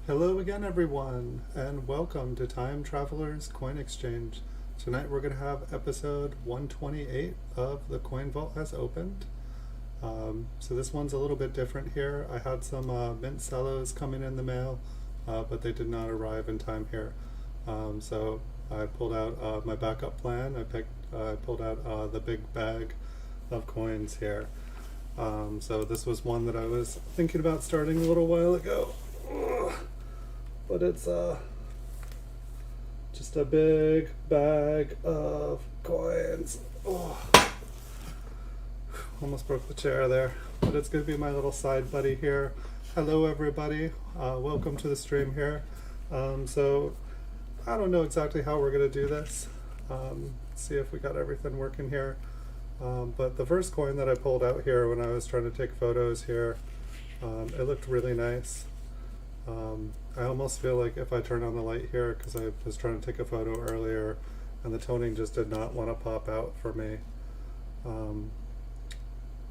Hello again, everyone, and welcome to Time Traveler's Coin Exchange. Tonight we're going to have episode 128 of The Coin Vault Has Opened. So this one's a little bit different here. I had some mint cellos coming in the mail, but they did not arrive in time here. So I pulled out my backup plan. I pulled out the big bag of coins here. So this was one that I was thinking about starting a little while ago. But it's just a big bag of coins. Oh, almost broke the chair there, but it's going to be my little side buddy here. Hello everybody, welcome to the stream here. So I don't know exactly how we're going to do this. See if we got everything working here. But the first coin that I pulled out here when I was trying to take photos here, it looked really nice. I almost feel like if I turn on the light here, because I was trying to take a photo earlier and the toning just did not want to pop out for me.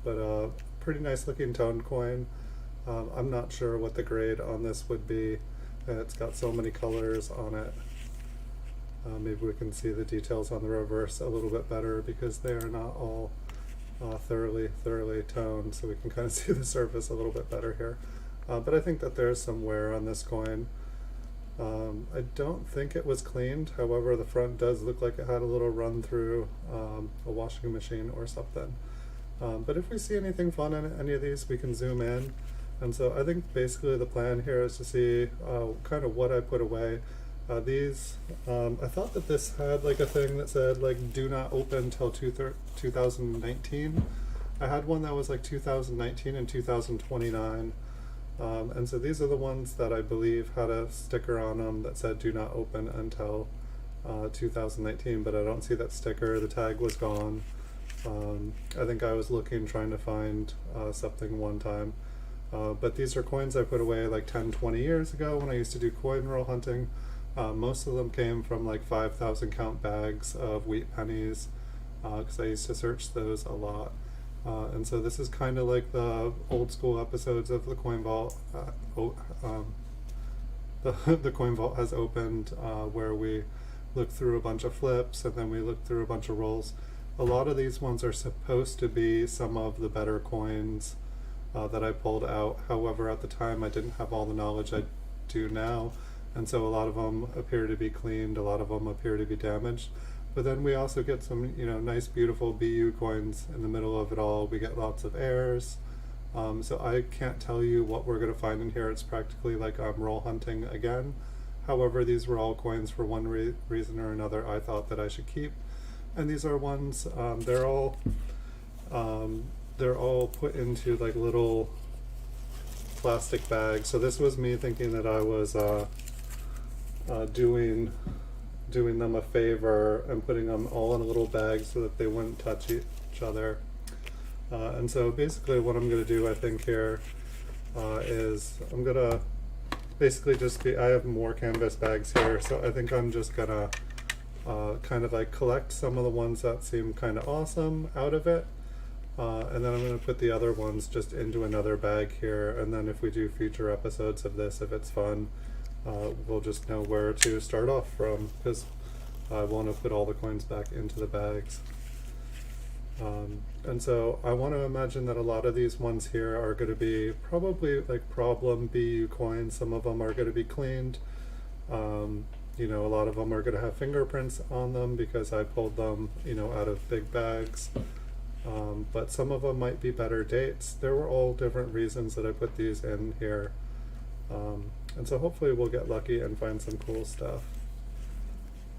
But pretty nice looking toned coin. I'm not sure what the grade on this would be. It's got so many colors on it. Maybe we can see the details on the reverse a little bit better because they are not all thoroughly toned, so we can kind of see the surface a little bit better here. But I think that there's some wear on this coin. I don't think it was cleaned, however the front does look like it had a little run through a washing machine or something. But if we see anything fun in any of these, we can zoom in. And so I think basically the plan here is to see kind of what I put away. I thought that this had like a thing that said like do not open till 2019. I had one that was like 2019 and 2029. And so these are the ones that I believe had a sticker on them that said do not open until 2019, but I don't see that sticker. The tag was gone. I think I was looking, trying to find something one time. But these are coins I put away like 10-20 years ago when I used to do coin roll hunting. Most of them came from like 5,000 count bags of wheat pennies, because I used to search those a lot. And so this is kind of like the old school episodes of the Coin Vault. The Coin Vault has opened, where we look through a bunch of flips and then we look through a bunch of rolls. A lot of these ones are supposed to be some of the better coins that I pulled out. However, at the time I didn't have all the knowledge I do now, and so a lot of them appear to be cleaned, a lot of them appear to be damaged. But then we also get some, nice, beautiful BU coins in the middle of it all. We get lots of errors. So I can't tell you what we're going to find in here. It's practically like I'm roll hunting again. However, these were all coins for one reason or another I thought that I should keep. And these are ones, they're all put into like little plastic bags. So this was me thinking that I was doing them a favor and putting them all in a little bag so that they wouldn't touch each other. And so basically what I'm going to do, I think here, is I'm going to basically I have more canvas bags here, so I think I'm just going to kind of like collect some of the ones that seem kind of awesome out of it. And then I'm going to put the other ones just into another bag here, and then if we do future episodes of this, if it's fun, we'll just know where to start off from, because I want to put all the coins back into the bags. And so I want to imagine that a lot of these ones here are going to be probably like problem BU coins. Some of them are going to be cleaned. A lot of them are going to have fingerprints on them because I pulled them, out of big bags. But some of them might be better dates. There were all different reasons that I put these in here. And so hopefully we'll get lucky and find some cool stuff.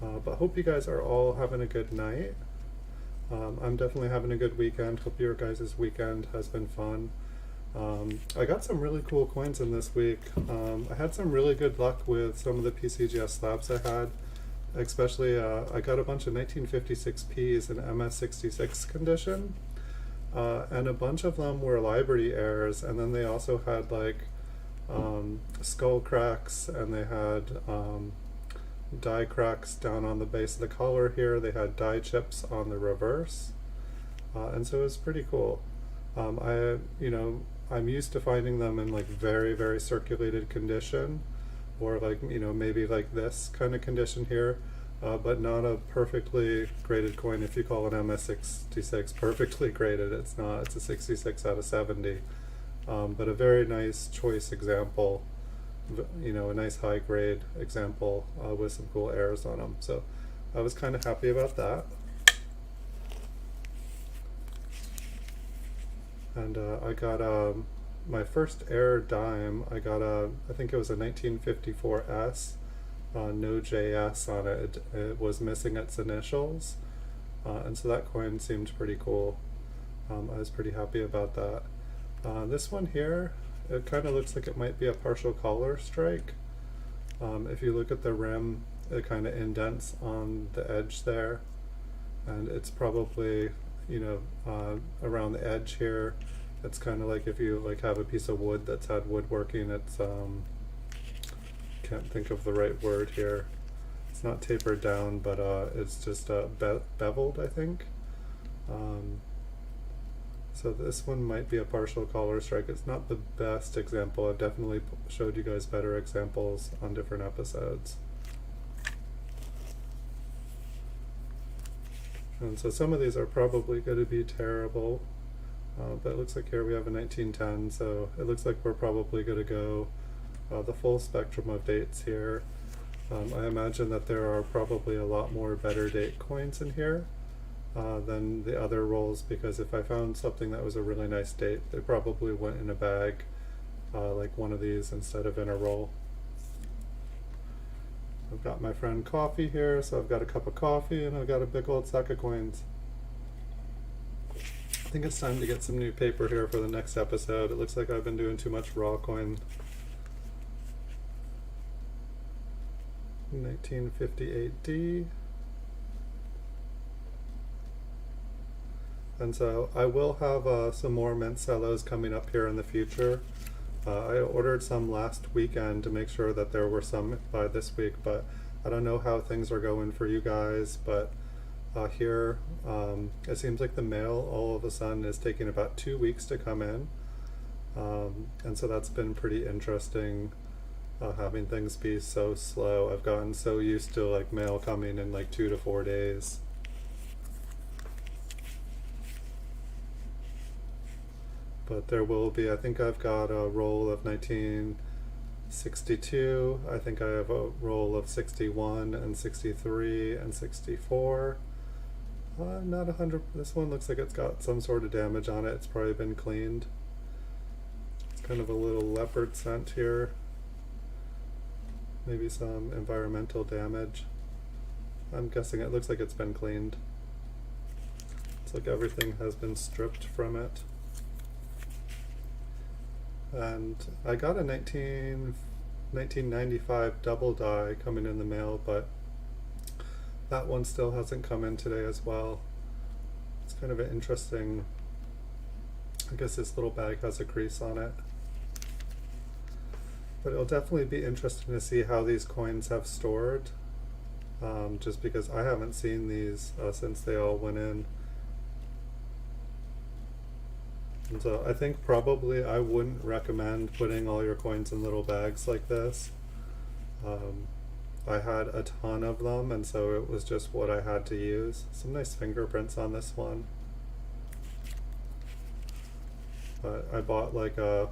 But hope you guys are all having a good night. I'm definitely having a good weekend. Hope your guys' weekend has been fun. I got some really cool coins in this week. I had some really good luck with some of the PCGS slabs I had. Especially, I got a bunch of 1956 Ps in MS66 condition. And a bunch of them were Liberty errors, and then they also had like skull cracks, and they had die cracks down on the base of the collar here. They had die chips on the reverse, and so it was pretty cool. I'm used to finding them in like very circulated condition, or like, you know, maybe like this kind of condition here, but not a perfectly graded coin. If you call an MS66 perfectly graded, it's not. It's a 66 out of 70. But a very nice choice example, you know, a nice high grade example with some cool errors on them. So I was kind of happy about that. And I got my first error dime. I got I think it was a 1954S, no JS on it. It was missing its initials, and so that coin seemed pretty cool. I was pretty happy about that. This one here, it kind of looks like it might be a partial collar strike. If you look at the rim, it kind of indents on the edge there, and it's probably, you know, around the edge here. It's kind of like if you like have a piece of wood that's had woodworking. It's can't think of the right word here. It's not tapered down, but it's just beveled, I think. So this one might be a partial collar strike. It's not the best example. I've definitely showed you guys better examples on different episodes. And so some of these are probably going to be terrible, but it looks like here we have a 1910, so it looks like we're probably going to go the full spectrum of dates here. I imagine that there are probably a lot more better date coins in here than the other rolls, because if I found something that was a really nice date, they probably went in a bag like one of these instead of in a roll. I've got my friend Coffee here, so I've got a cup of coffee and I've got a big old sack of coins. I think it's time to get some new paper here for the next episode. It looks like I've been doing too much raw coin. 1958D. And so I will have some more Mencellos coming up here in the future. I ordered some last weekend to make sure that there were some by this week, but I don't know how things are going for you guys, but here it seems like the mail all of a sudden is taking about 2 weeks to come in, and so that's been pretty interesting, having things be so slow. I've gotten so used to like mail coming in like 2 to 4 days. But there will be, I think I've got a roll of 1962, I think I have a roll of 61 and 63 and 64. Not 100, this one looks like it's got some sort of damage on it. It's probably been cleaned. It's kind of a little leopard scent here. Maybe some environmental damage. I'm guessing it looks like it's been cleaned. It's like everything has been stripped from it. And I got a 1995 double die coming in the mail, but that one still hasn't come in today as well. It's kind of an interesting, I guess this little bag has a crease on it. But it'll definitely be interesting to see how these coins have stored, just because I haven't seen these since they all went in. And so I think probably I wouldn't recommend putting all your coins in little bags like this. I had a ton of them, and so it was just what I had to use. Some nice fingerprints on this one. But I bought like I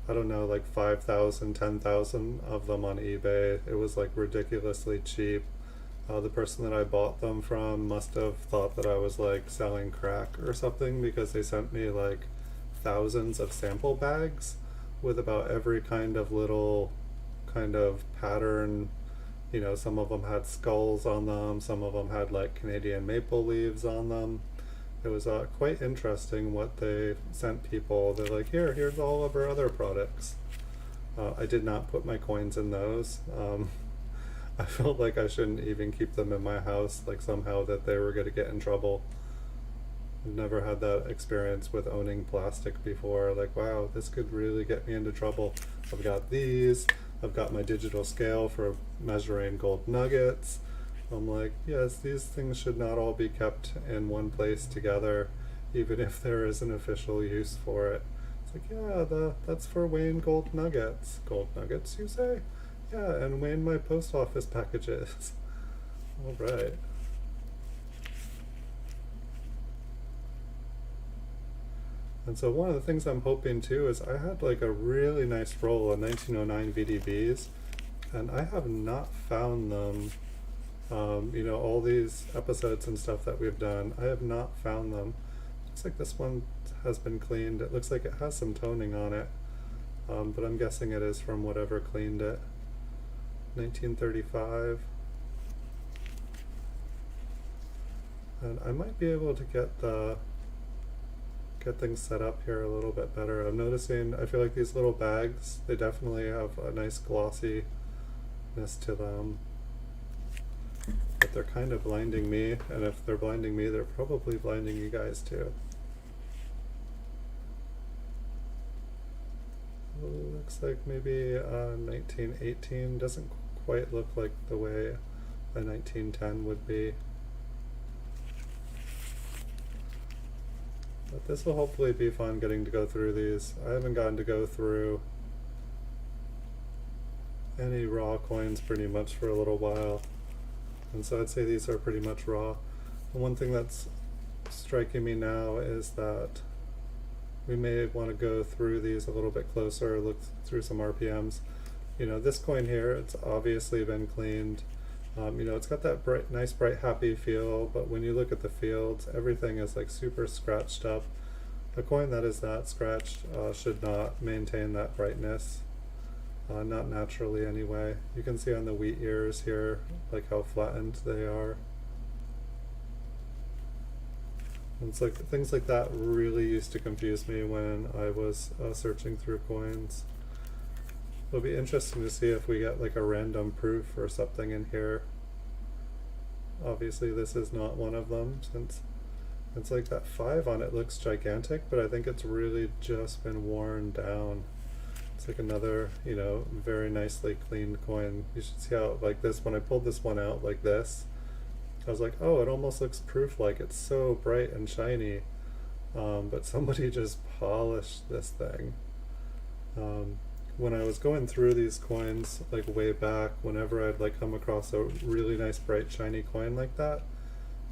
don't know, like 5,000, 10,000 of them on eBay. It was like ridiculously cheap. The person that I bought them from must have thought that I was like selling crack or something, because they sent me like thousands of sample bags with about every kind of little kind of pattern. You know, some of them had skulls on them, some of them had like Canadian maple leaves on them. It was quite interesting what they sent people. They're like, here's all of our other products. I did not put my coins in those. I felt like I shouldn't even keep them in my house, like somehow that they were going to get in trouble. I've never had that experience with owning plastic before. Like, wow, this could really get me into trouble. I've got these. I've got my digital scale for measuring gold nuggets. I'm like, yes, these things should not all be kept in one place together, even if there is an official use for it. It's like, yeah, that's for weighing gold nuggets. Gold nuggets, you say? Yeah, and weighing my post office packages. All right. And so one of the things I'm hoping too is I had like a really nice roll of 1909 VDBs, and I have not found them. You know, all these episodes and stuff that we've done, I have not found them. Looks like this one has been cleaned. It looks like it has some toning on it, but I'm guessing it is from whatever cleaned it. 1935. And I might be able to get things set up here a little bit better. I'm noticing, I feel like these little bags, they definitely have a nice glossiness to them. But they're kind of blinding me, and if they're blinding me, they're probably blinding you guys too. Looks like maybe 1918 doesn't quite look like the way a 1910 would be. But this will hopefully be fun getting to go through these. I haven't gotten to go through any raw coins pretty much for a little while. And so I'd say these are pretty much raw. And one thing that's striking me now is that we may want to go through these a little bit closer, look through some RPMs. You know, this coin here, it's obviously been cleaned. You know, it's got that bright, nice, bright, happy feel, but when you look at the fields, everything is like super scratched up. A coin that is that scratched should not maintain that brightness, not naturally anyway. You can see on the wheat ears here, like how flattened they are. And it's like things like that really used to confuse me when I was searching through coins. It'll be interesting to see if we get like a random proof or something in here. Obviously this is not one of them, since it's like that 5 on it looks gigantic, but I think it's really just been worn down. It's like another, you know, very nicely cleaned coin. You should see how, like this, when I pulled this one out like this, I was like, oh, it almost looks proof-like. It's so bright and shiny. But somebody just polished this thing. When I was going through these coins, like way back, whenever I'd like come across a really nice, bright, shiny coin like that,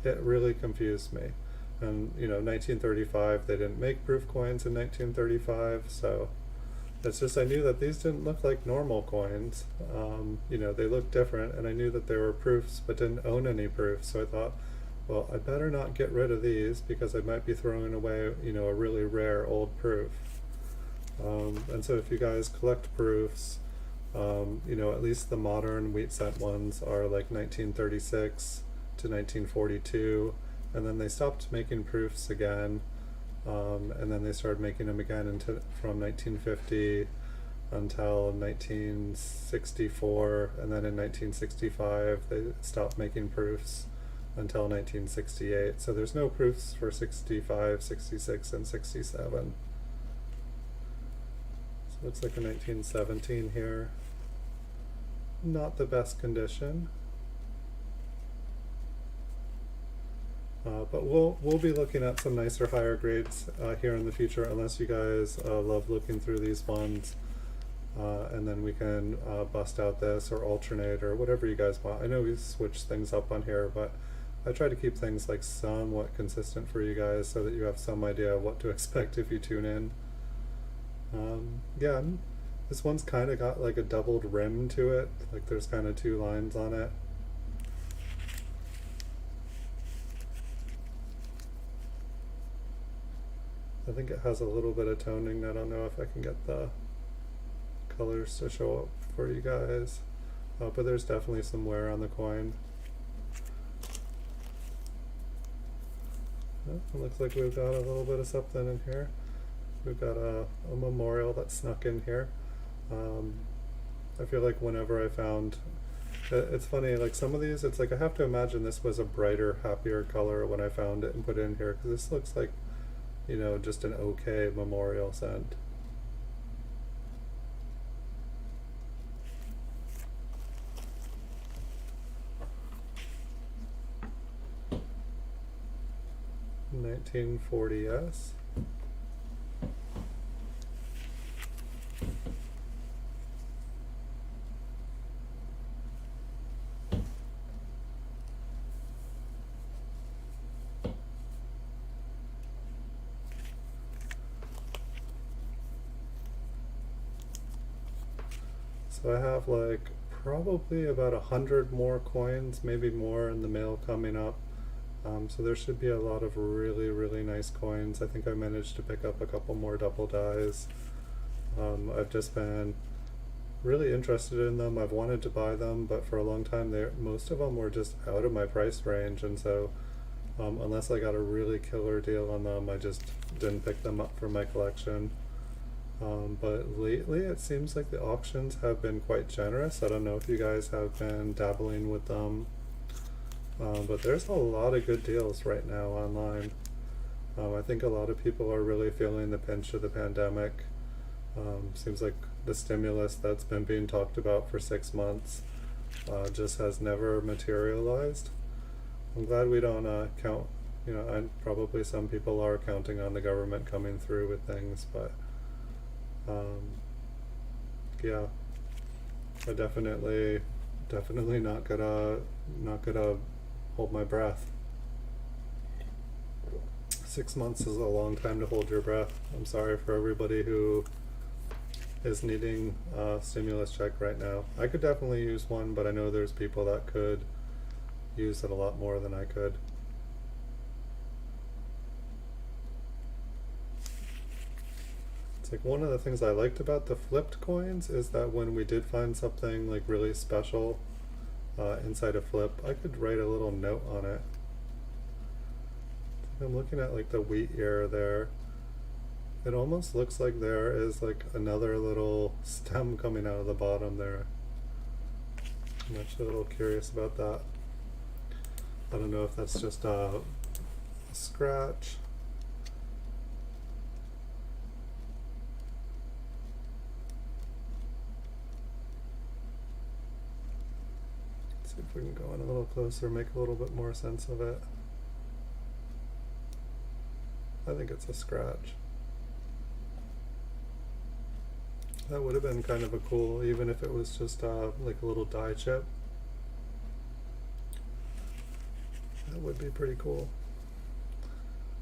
it really confused me. And, you know, 1935, they didn't make proof coins in 1935, so it's just I knew that these didn't look like normal coins. You know, they looked different, and I knew that they were proofs but didn't own any proofs, so I thought, well, I better not get rid of these because I might be throwing away, you know, a really rare old proof. And so if you guys collect proofs, you know, at least the modern wheat cent ones are like 1936 to 1942, and then they stopped making proofs again. And then they started making them again from 1950 until 1964, and then in 1965 they stopped making proofs until 1968. So there's no proofs for 65, 66, and 67. So it looks like a 1917 here. Not the best condition. But we'll be looking at some nicer higher grades here in the future, unless you guys love looking through these ones, and then we can bust out this or alternate or whatever you guys want. I know we switch things up on here, but I try to keep things like somewhat consistent for you guys so that you have some idea of what to expect if you tune in. Yeah, this one's kind of got like a doubled rim to it, like there's kind of 2 lines on it. I think it has a little bit of toning. I don't know if I can get the colors to show up for you guys, but there's definitely some wear on the coin. It looks like we've got a little bit of something in here. We've got a memorial that snuck in here. I feel like whenever I found, it's funny, like some of these, it's like I have to imagine this was a brighter, happier color when I found it and put it in here, because this looks like, you know, just an okay memorial cent. $1940s. So I have like probably about 100 more coins, maybe more in the mail coming up. So there should be a lot of really, really nice coins. I think I managed to pick up a couple more double dies. I've just been really interested in them. I've wanted to buy them, but for a long time, most of them were just out of my price range, and so unless I got a really killer deal on them, I just didn't pick them up for my collection. But lately, it seems like the auctions have been quite generous. I don't know if you guys have been dabbling with them, but there's a lot of good deals right now online. I think a lot of people are really feeling the pinch of the pandemic. Seems like the stimulus that's been being talked about for 6 months just has never materialized. I'm glad we don't count, and probably some people are counting on the government coming through with things, but yeah, I definitely not gonna hold my breath. 6 months is a long time to hold your breath. I'm sorry for everybody who is needing a stimulus check right now. I could definitely use one, but I know there's people that could use it a lot more than I could. It's like one of the things I liked about the flipped coins is that when we did find something like really special inside a flip, I could write a little note on it. I'm looking at like the wheat ear there. It almost looks like there is like another little stem coming out of the bottom there. I'm actually a little curious about that. I don't know if that's just a scratch. Let's see if we can go in a little closer, make a little bit more sense of it. I think it's a scratch. That would have been kind of a cool, even if it was just like a little die chip. That would be pretty cool.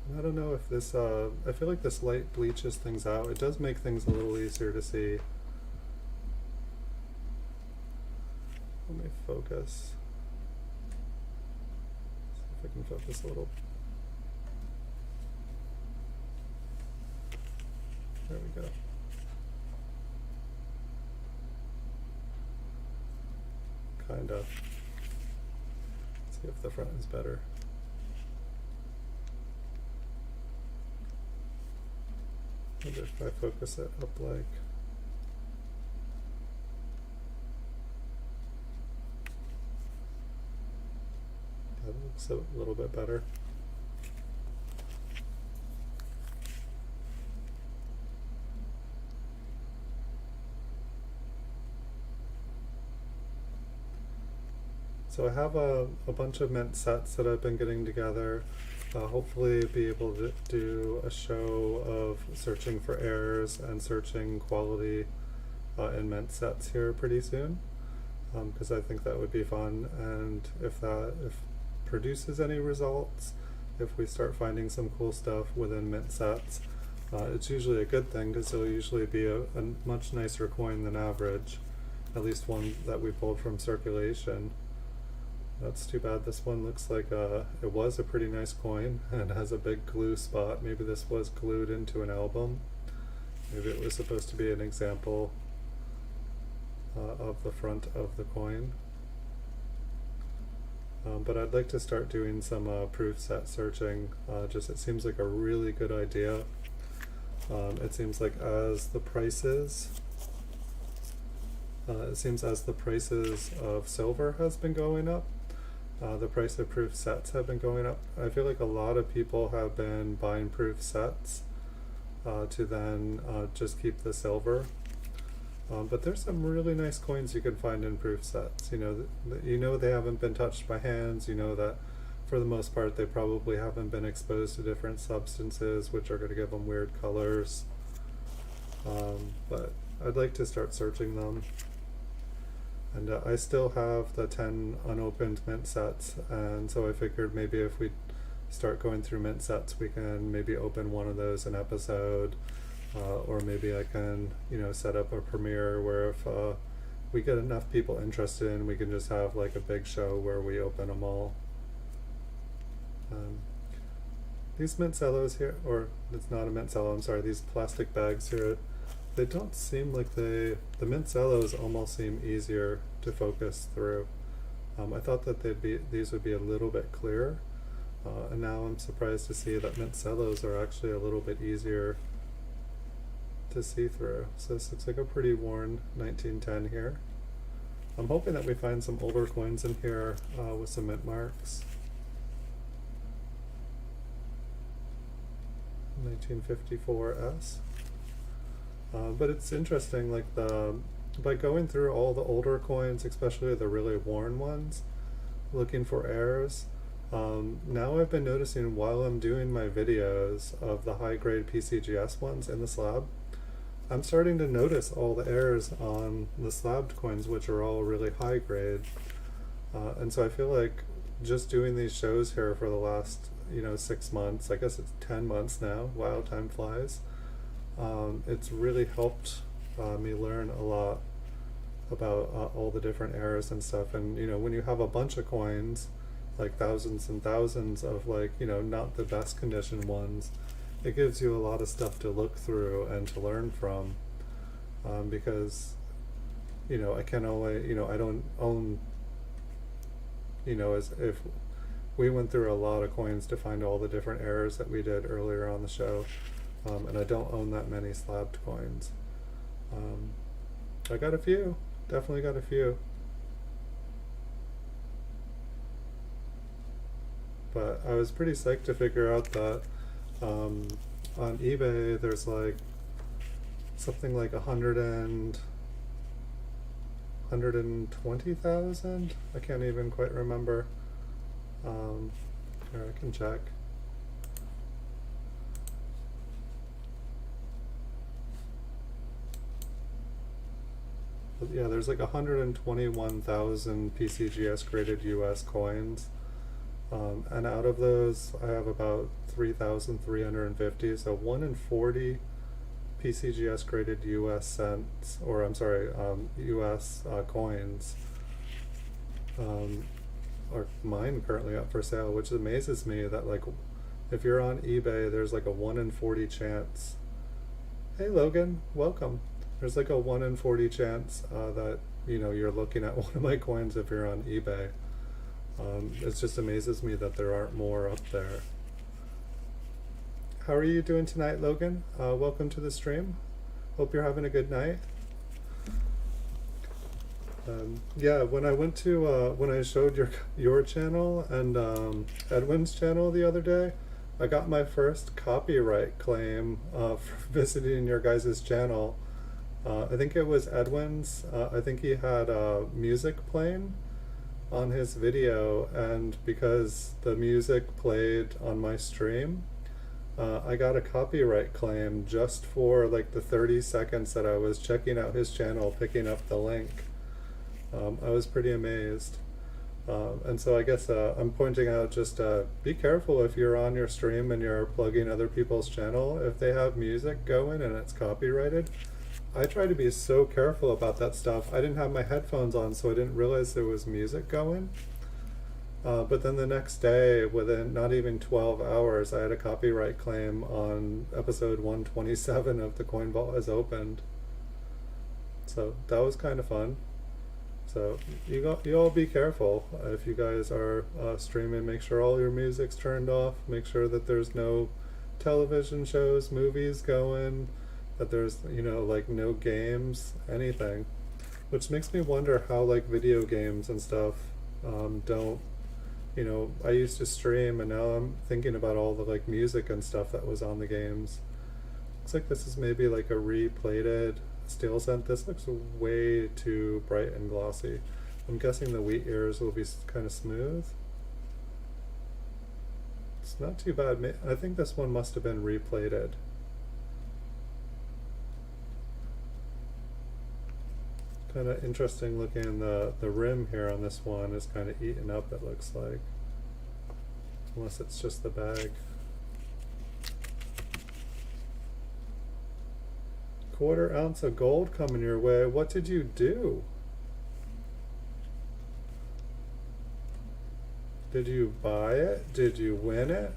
And I don't know if this, I feel like this light bleaches things out. It does make things a little easier to see. Let me focus. See if I can focus a little. There we go. Kind of. See if the front is better. Maybe if I focus it up like. That looks a little bit better. So I have a bunch of mint sets that I've been getting together. Hopefully be able to do a show of searching for errors and searching quality in mint sets here pretty soon, because I think that would be fun. And if produces any results, if we start finding some cool stuff within mint sets, it's usually a good thing because it'll usually be a much nicer coin than average, at least one that we pulled from circulation. That's too bad. This one looks like it was a pretty nice coin and has a big glue spot. Maybe this was glued into an album. Maybe it was supposed to be an example of the front of the coin. But I'd like to start doing some proof set searching. Just it seems like a really good idea. It seems like as the prices of silver has been going up, the price of proof sets have been going up. I feel like a lot of people have been buying proof sets to then just keep the silver. But there's some really nice coins you can find in proof sets. You know they haven't been touched by hands. You know that for the most part they probably haven't been exposed to different substances which are going to give them weird colors. But I'd like to start searching them. And I still have the 10 unopened mint sets, and so I figured maybe if we start going through mint sets, we can maybe open one of those an episode, or maybe I can, set up a premiere where if we get enough people interested in, we can just have like a big show where we open them all. These Mincellos here, or it's not a Mincello, I'm sorry, these plastic bags here, they don't seem like the Mincellos almost seem easier to focus through. I thought that these would be a little bit clearer, and now I'm surprised to see that Mincellos are actually a little bit easier to see through. So this looks like a pretty worn 1910 here. I'm hoping that we find some older coins in here with some mint marks. 1954S. But it's interesting, like by going through all the older coins, especially the really worn ones, looking for errors, now I've been noticing while I'm doing my videos of the high grade PCGS ones in the slab, I'm starting to notice all the errors on the slabbed coins, which are all really high grade. And so I feel like just doing these shows here for the last 6 months, I guess it's 10 months now, wow, time flies, it's really helped me learn a lot about all the different errors and stuff. And when you have a bunch of coins, like thousands and thousands of not the best condition ones, it gives you a lot of stuff to look through and to learn from, because I can only I don't own, as if we went through a lot of coins to find all the different errors that we did earlier on the show, and I don't own that many slabbed coins. I got a few, definitely got a few, but I was pretty psyched to figure out that on eBay there's like something like 120,000. I can't even quite remember. Here, I can check. But yeah, there's like 121,000 PCGS graded US coins. And out of those, I have about 3,350. So 1 in 40 PCGS graded US cents, or I'm sorry, US coins are mine currently up for sale, which amazes me that like if you're on eBay, there's like a 1 in 40 chance. Hey Logan, welcome. There's like a 1 in 40 chance that you're looking at one of my coins if you're on eBay. It just amazes me that there aren't more up there. How are you doing tonight, Logan? Welcome to the stream. Hope you're having a good night. Yeah, when I went to when I showed your channel and Edwin's channel the other day, I got my first copyright claim for visiting your guys' channel. I think it was Edwin's. I think he had music playing on his video, and because the music played on my stream, I got a copyright claim just for like the 30 seconds that I was checking out his channel, picking up the link. I was pretty amazed. And so I guess I'm pointing out, just be careful if you're on your stream and you're plugging other people's channel. If they have music going and it's copyrighted, I try to be so careful about that stuff. I didn't have my headphones on, so I didn't realize there was music going. But then the next day, within not even 12 hours, I had a copyright claim on episode 127 of The Coin Vault Has Opened. So that was kind of fun. So you all be careful if you guys are streaming. Make sure all your music's turned off. Make sure that there's no television shows, movies going, that there's like no games, anything. Which makes me wonder how like video games and stuff don't. I used to stream, and now I'm thinking about all the like music and stuff that was on the games. Looks like this is maybe like a replated steel scent. This looks way too bright and glossy. I'm guessing the wheat ears will be kind of smooth. It's not too bad. I think this one must have been replated. Kind of interesting looking. The rim here on this one is kind of eaten up, it looks like. Unless it's just the bag. Quarter ounce of gold coming your way. What did you do? Did you buy it? Did you win it?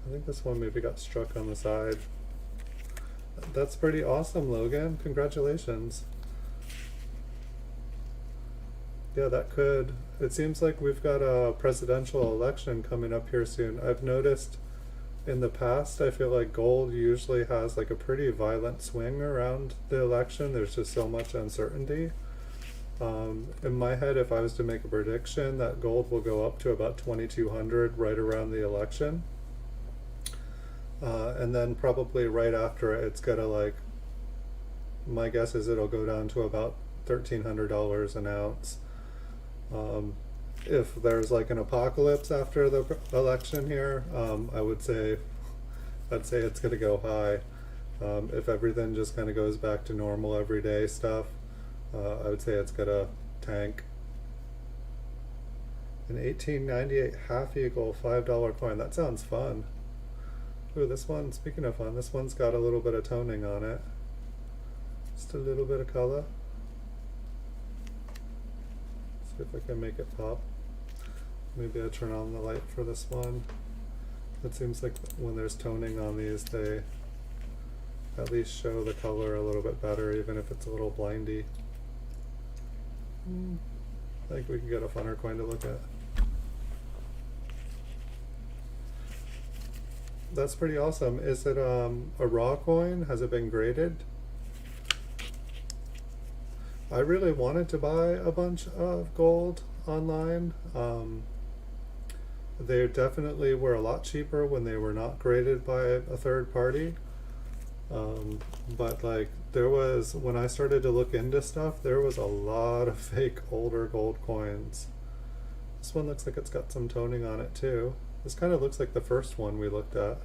I think this one maybe got struck on the side. That's pretty awesome, Logan. Congratulations. Yeah, that could. It seems like we've got a presidential election coming up here soon. I've noticed in the past, I feel like gold usually has like a pretty violent swing around the election. There's just so much uncertainty. In my head, if I was to make a prediction, that gold will go up to about 2,200 right around the election. And then probably right after it, it's gonna like, my guess is it'll go down to about $1,300 an ounce. If there's like an apocalypse after the election here, I'd say it's gonna go high. If everything just kind of goes back to normal everyday stuff, I would say it's gonna tank. An 1898 half eagle $5 coin. That sounds fun. Ooh, this one, speaking of fun, this one's got a little bit of toning on it. Just a little bit of color. See if I can make it pop. Maybe I turn on the light for this one. It seems like when there's toning on these, they at least show the color a little bit better, even if it's a little blindy. I think we can get a funner coin to look at. That's pretty awesome. Is it a raw coin? Has it been graded? I really wanted to buy a bunch of gold online. They definitely were a lot cheaper when they were not graded by a third party. But like there was, when I started to look into stuff, there was a lot of fake older gold coins. This one looks like it's got some toning on it too. This kind of looks like the first one we looked at.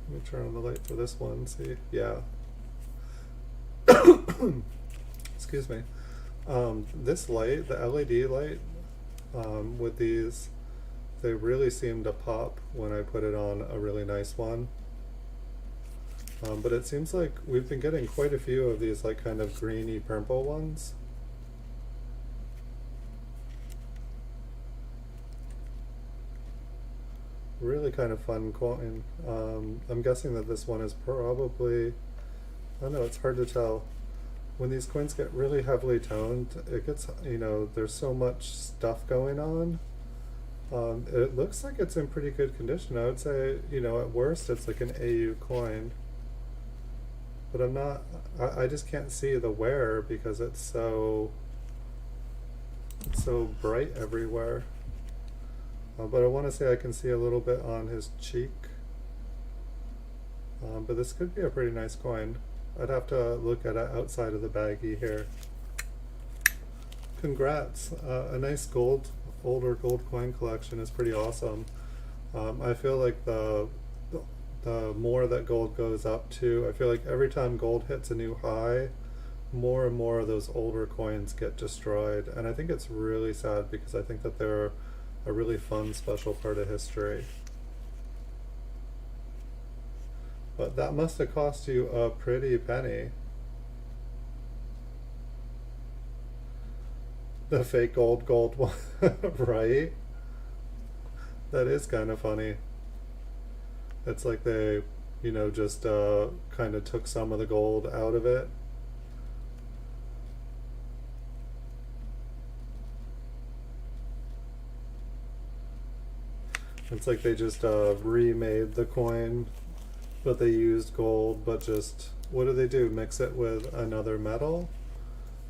Let me turn on the light for this one, see. Yeah. Excuse me. This light, the LED light, with these, they really seem to pop when I put it on a really nice one. But it seems like we've been getting quite a few of these like kind of greeny purple ones. Really kind of fun coin. I'm guessing that this one is probably, I don't know, it's hard to tell. When these coins get really heavily toned, it gets, you know, there's so much stuff going on. It looks like it's in pretty good condition. I would say, you know, at worst it's like an AU coin. But I'm not, I just can't see the wear because it's so bright everywhere. But I want to say I can see a little bit on his cheek. But this could be a pretty nice coin. I'd have to look at it outside of the baggie here. Congrats. A nice older gold coin collection is pretty awesome. I feel like the more that gold goes up to, I feel like every time gold hits a new high, more and more of those older coins get destroyed. And I think it's really sad because I think that they're a really fun, special part of history. But that must have cost you a pretty penny. The fake gold one, right? That is kind of funny. It's like they, you know, just kind of took some of the gold out of it. It's like they just remade the coin, but they used gold, but just, what do? Mix it with another metal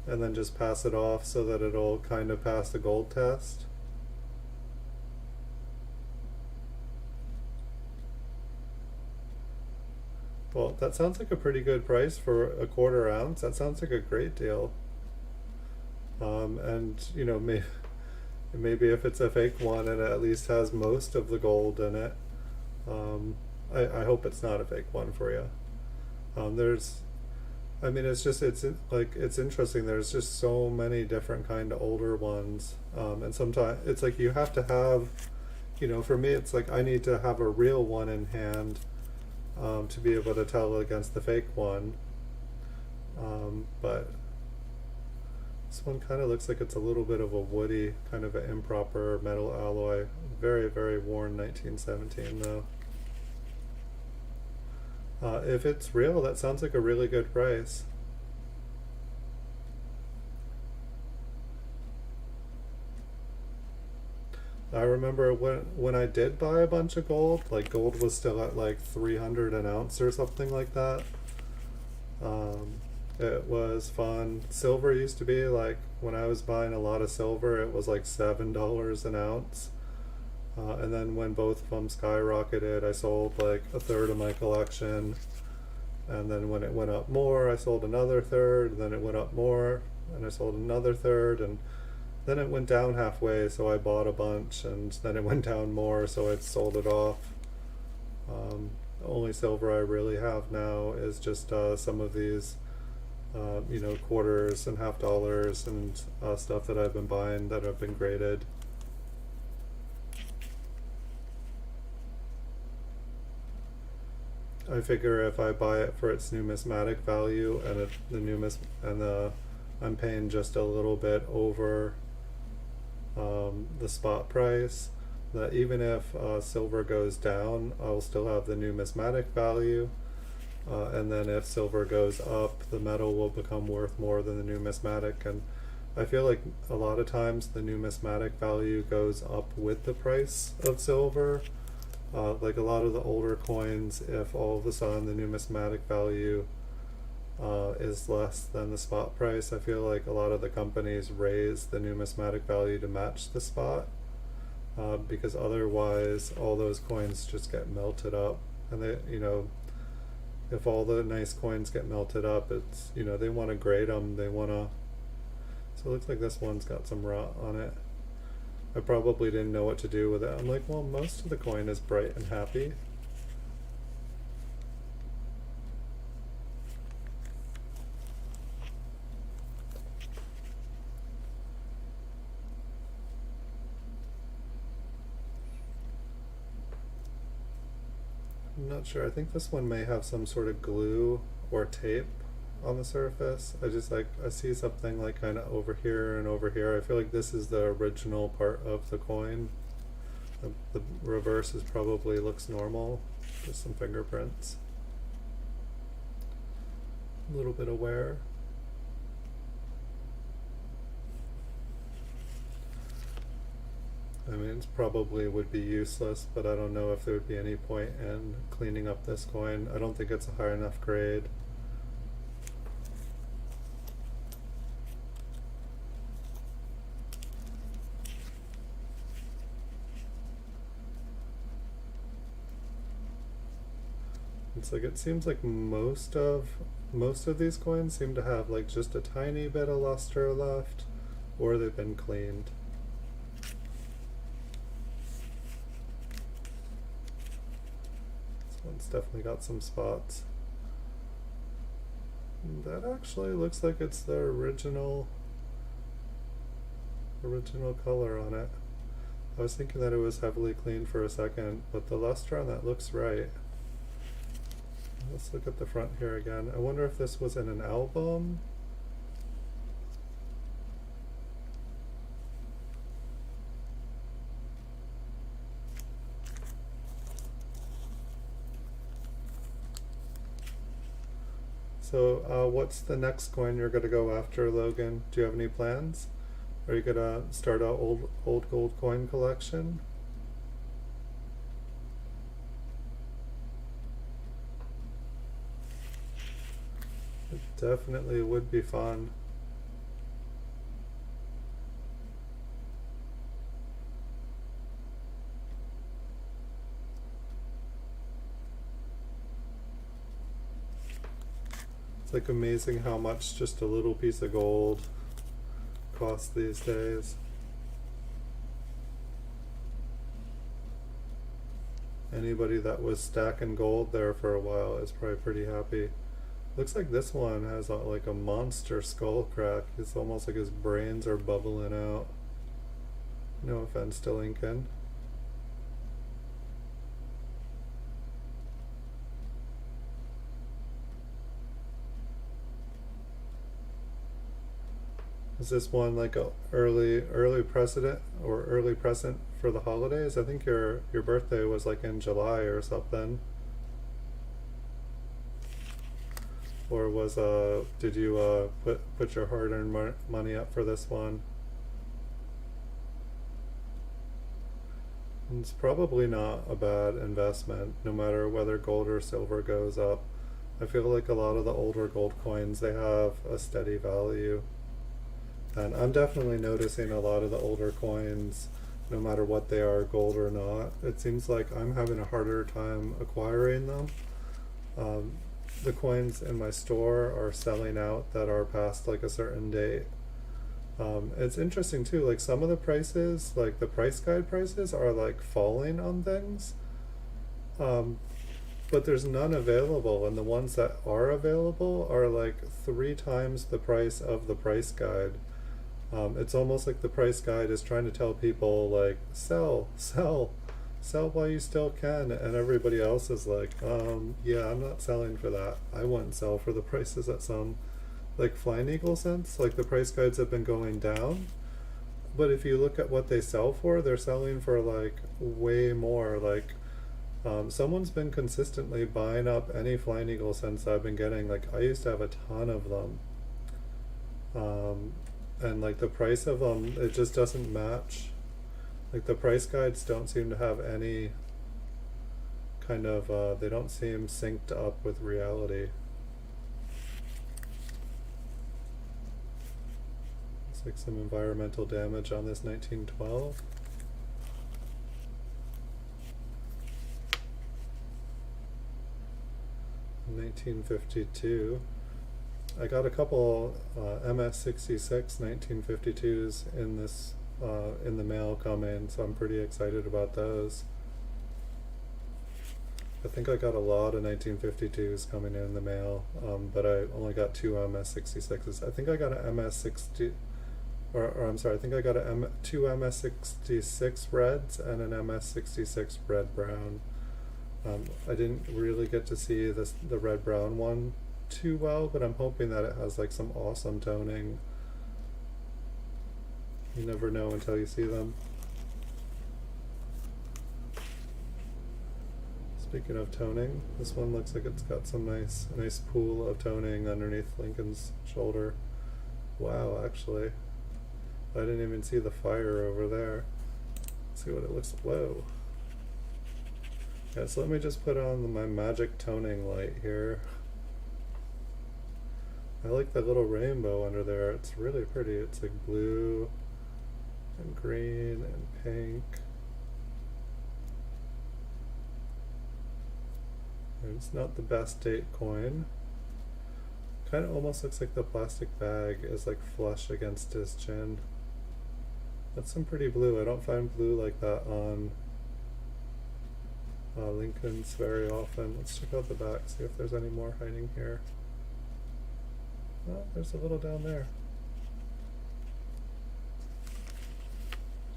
and then just pass it off so that it'll kind of pass the gold test. Well, that sounds like a pretty good price for a 1/4 ounce. That sounds like a great deal. And you know, maybe if it's a fake one and it at least has most of the gold in it, I hope it's not a fake one for you. I mean, it's interesting. There's just so many different kind of older ones, and sometimes it's like you have to have, you know, for me it's like I need to have a real one in hand to be able to tell against the fake one. But this one kind of looks like it's a little bit of a woody, kind of an improper metal alloy. Very, very worn 1917 though. If it's real, that sounds like a really good price. I remember when I did buy a bunch of gold, like gold was still at like 300 an ounce or something like that. It was fun. Silver used to be like, when I was buying a lot of silver, it was like $7 an ounce. And then when both of them skyrocketed, I sold like a third of my collection. And then when it went up more, I sold another third. And then it went up more, and I sold another third. And then it went down halfway, so I bought a bunch. And then it went down more, so I sold it off. The only silver I really have now is just some of these, quarters and half dollars and stuff that I've been buying that have been graded. I figure if I buy it for its numismatic value and I'm paying just a little bit over the spot price, that even if silver goes down, I'll still have the numismatic value. And then if silver goes up, the metal will become worth more than the numismatic. And I feel like a lot of times the numismatic value goes up with the price of silver. Like a lot of the older coins, if all of a sudden the numismatic value is less than the spot price, I feel like a lot of the companies raise the numismatic value to match the spot, because otherwise all those coins just get melted up. And they, if all the nice coins get melted up, it's, they want to grade them, so it looks like this one's got some rot on it. I probably didn't know what to do with it. I'm like, well, most of the coin is bright and happy. I'm not sure. I think this one may have some sort of glue or tape on the surface. I see something like kind of over here and over here. I feel like this is the original part of the coin. The reverse probably looks normal, just some fingerprints. A little bit of wear. I mean, it probably would be useless, but I don't know if there would be any point in cleaning up this coin. I don't think it's a high enough grade. It's like, it seems like most of these coins seem to have like just a tiny bit of luster left, or they've been cleaned. This one's definitely got some spots. And that actually looks like it's the original color on it. I was thinking that it was heavily cleaned for a second, but the luster on that looks right. Let's look at the front here again. I wonder if this was in an album. So what's the next coin you're going to go after, Logan? Do you have any plans? Are you going to start an old gold coin collection? It definitely would be fun. It's like amazing how much just a little piece of gold costs these days. Anybody that was stacking gold there for a while is probably pretty happy. Looks like this one has like a monster skull crack. It's almost like his brains are bubbling out. No offense to Lincoln. Is this one like a early precedent or early present for the holidays? I think your birthday was like in July or something. Or was did you put your hard-earned money up for this one? It's probably not a bad investment, no matter whether gold or silver goes up. I feel like a lot of the older gold coins, they have a steady value. And I'm definitely noticing a lot of the older coins, no matter what they are, gold or not, it seems like I'm having a harder time acquiring them. The coins in my store are selling out that are past like a certain date. It's interesting too, like some of the prices, like the price guide prices are like falling on things, but there's none available, and the ones that are available are like 3 times the price of the price guide. It's almost like the price guide is trying to tell people like sell while you still can, and everybody else is like, yeah, I'm not selling for that. I wouldn't sell for the prices at some like Flying Eagle cents. Like the price guides have been going down, but if you look at what they sell for, they're selling for like way more. Like someone's been consistently buying up any Flying Eagle cents I've been getting. Like I used to have a ton of them, and like the price of them, it just doesn't match. Like the price guides don't seem to have any kind of they don't seem synced up with reality. Looks like some environmental damage on this 1912. In 1952. I got a couple MS66 1952s in this in the mail coming, so I'm pretty excited about those. I think I got a lot of 1952s coming in the mail, but I only got 2 MS66s. I think I got an MS60, or I'm sorry, I think I got two MS66 reds and an MS66 red brown. I didn't really get to see the red brown one too well, but I'm hoping that it has like some awesome toning. You never know until you see them. Speaking of toning, this one looks like it's got some nice pool of toning underneath Lincoln's shoulder. Wow, actually. I didn't even see the fire over there. Let's see what it looks like. Whoa. Yeah, so let me just put on my magic toning light here. I like that little rainbow under there. It's really pretty. It's like blue and green and pink. And it's not the best date coin. Kind of almost looks like the plastic bag is like flush against his chin. That's some pretty blue. I don't find blue like that on Lincoln's very often. Let's check out the back, see if there's any more hiding here. Oh, there's a little down there.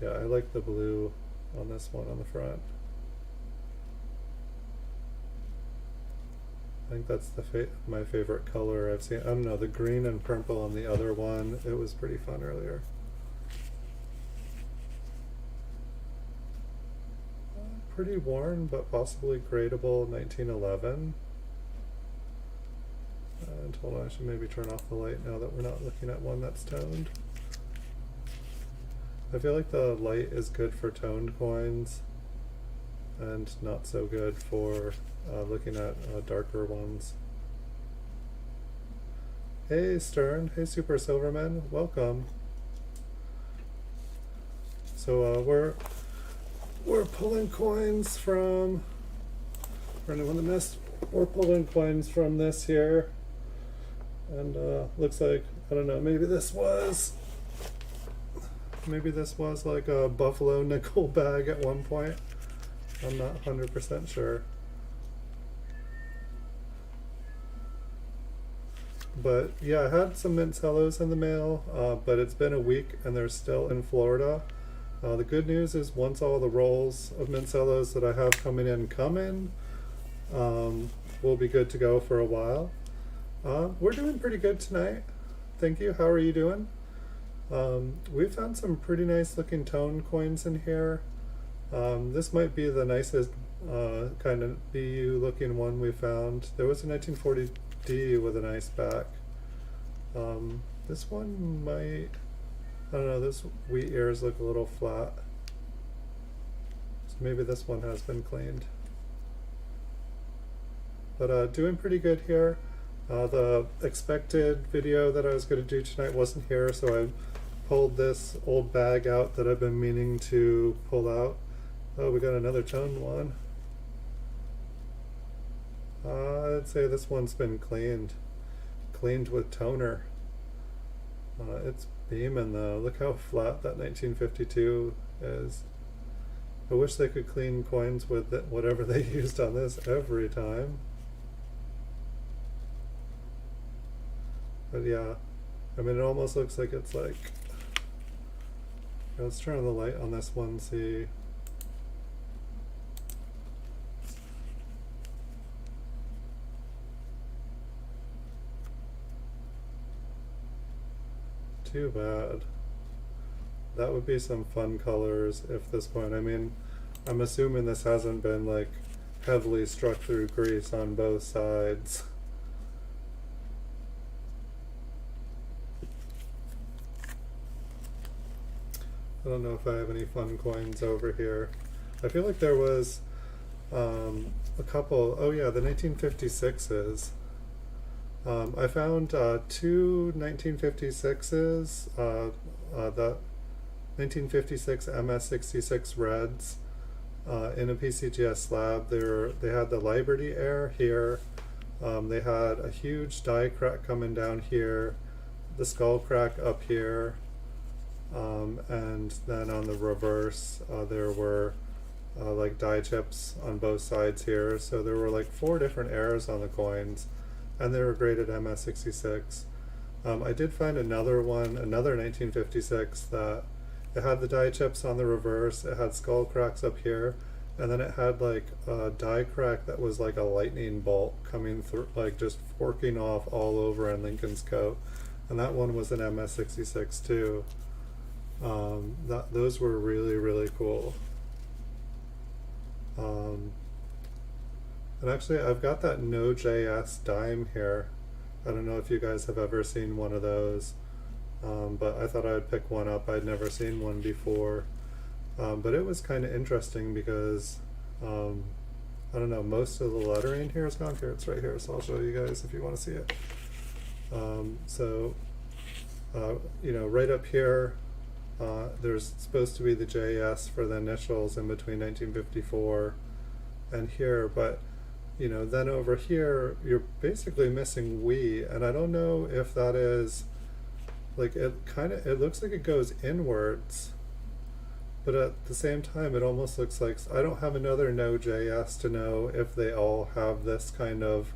Yeah, I like the blue on this one on the front. I think that's my favorite color I've seen. I don't know, the green and purple on the other one, it was pretty fun earlier. Pretty worn, but possibly gradable 1911. And hold on, I should maybe turn off the light now that we're not looking at one that's toned. I feel like the light is good for toned coins and not so good for looking at darker ones. Hey Stern, hey Super Silverman, welcome. So we're pulling coins from, for anyone that missed, we're pulling coins from this here, and looks like, I don't know, maybe this was like a buffalo nickel bag at one point. I'm not 100% sure. But yeah, I had some mint cellos in the mail, but it's been a week and they're still in Florida. The good news is once all the rolls of mint cellos that I have coming in we'll be good to go for a while. We're doing pretty good tonight. Thank you. How are you doing? We found some pretty nice looking tone coins in here. This might be the nicest kind of BU looking one we found. There was a 1940D with a nice back. This one might, I don't know, this wheat ears look a little flat. So maybe this one has been cleaned. But doing pretty good here. The expected video that I was going to do tonight wasn't here, so I pulled this old bag out that I've been meaning to pull out. Oh, we got another tone one. I'd say this one's been cleaned with toner. It's beaming though. Look how flat that 1952 is. I wish they could clean coins with whatever they used on this every time. But yeah, I mean, it almost looks like it's like, let's turn on the light on this one, see. Too bad. That would be some fun colors if this coin, I mean, I'm assuming this hasn't been like heavily struck through grease on both sides. I don't know if I have any fun coins over here. I feel like there was a couple, oh yeah, the 1956s. I found two 1956s, the 1956 MS66 Reds in a PCGS slab. They had the Liberty Air here. They had a huge die crack coming down here, the skull crack up here, and then on the reverse there were like die chips on both sides here. So there were like 4 different airs on the coins, and they were graded MS66. I did find another one, another 1956, that it had the die chips on the reverse, it had skull cracks up here, and then it had like a die crack that was like a lightning bolt coming through, like just forking off all over in Lincoln's coat. And that one was an MS66 too. Those were really, really cool. And actually, I've got that No.js dime here. I don't know if you guys have ever seen one of those, but I thought I'd pick one up. I'd never seen one before. But it was kind of interesting because, I don't know, most of the lettering here is gone. Here, it's right here, so I'll show you guys if you want to see it. You know, right up here, there's supposed to be the JS for the initials in between 1954 and here, but you know, then over here you're basically missing we, and I don't know if that is like, it looks like it goes inwards, but at the same time it almost looks like, I don't have another No.js to know if they all have this kind of,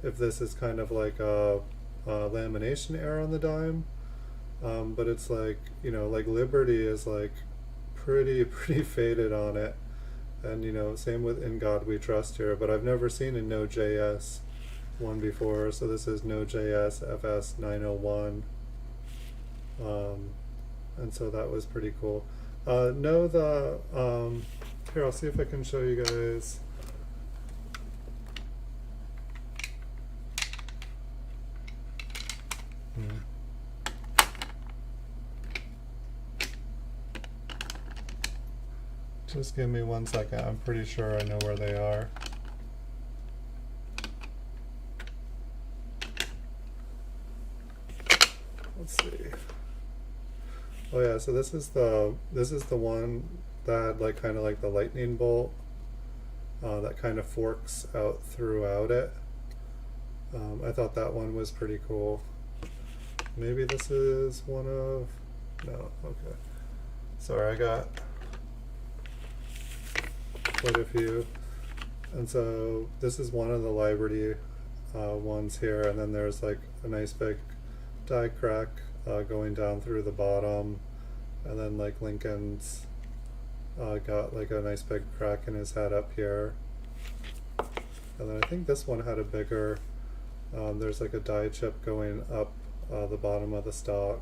if this is kind of like a lamination error on the dime. But it's like, you know, like Liberty is like pretty faded on it, and you know, same with In God We Trust here, but I've never seen a No.js one before, so this is No.js FS 901, and so that was pretty cool. Here, I'll see if I can show you guys. Just give me 1 second. I'm pretty sure I know where they are. Let's see. Oh yeah, so this is the one that had like kind of like the lightning bolt that kind of forks out throughout it. I thought that one was pretty cool. Maybe this is one of, no, okay. Sorry, I got quite a few. And so this is one of the Liberty ones here, and then there's like a nice big die crack going down through the bottom, and then like Lincoln's got like a nice big crack in his head up here. And then I think this one had a bigger, there's like a die chip going up the bottom of the stock.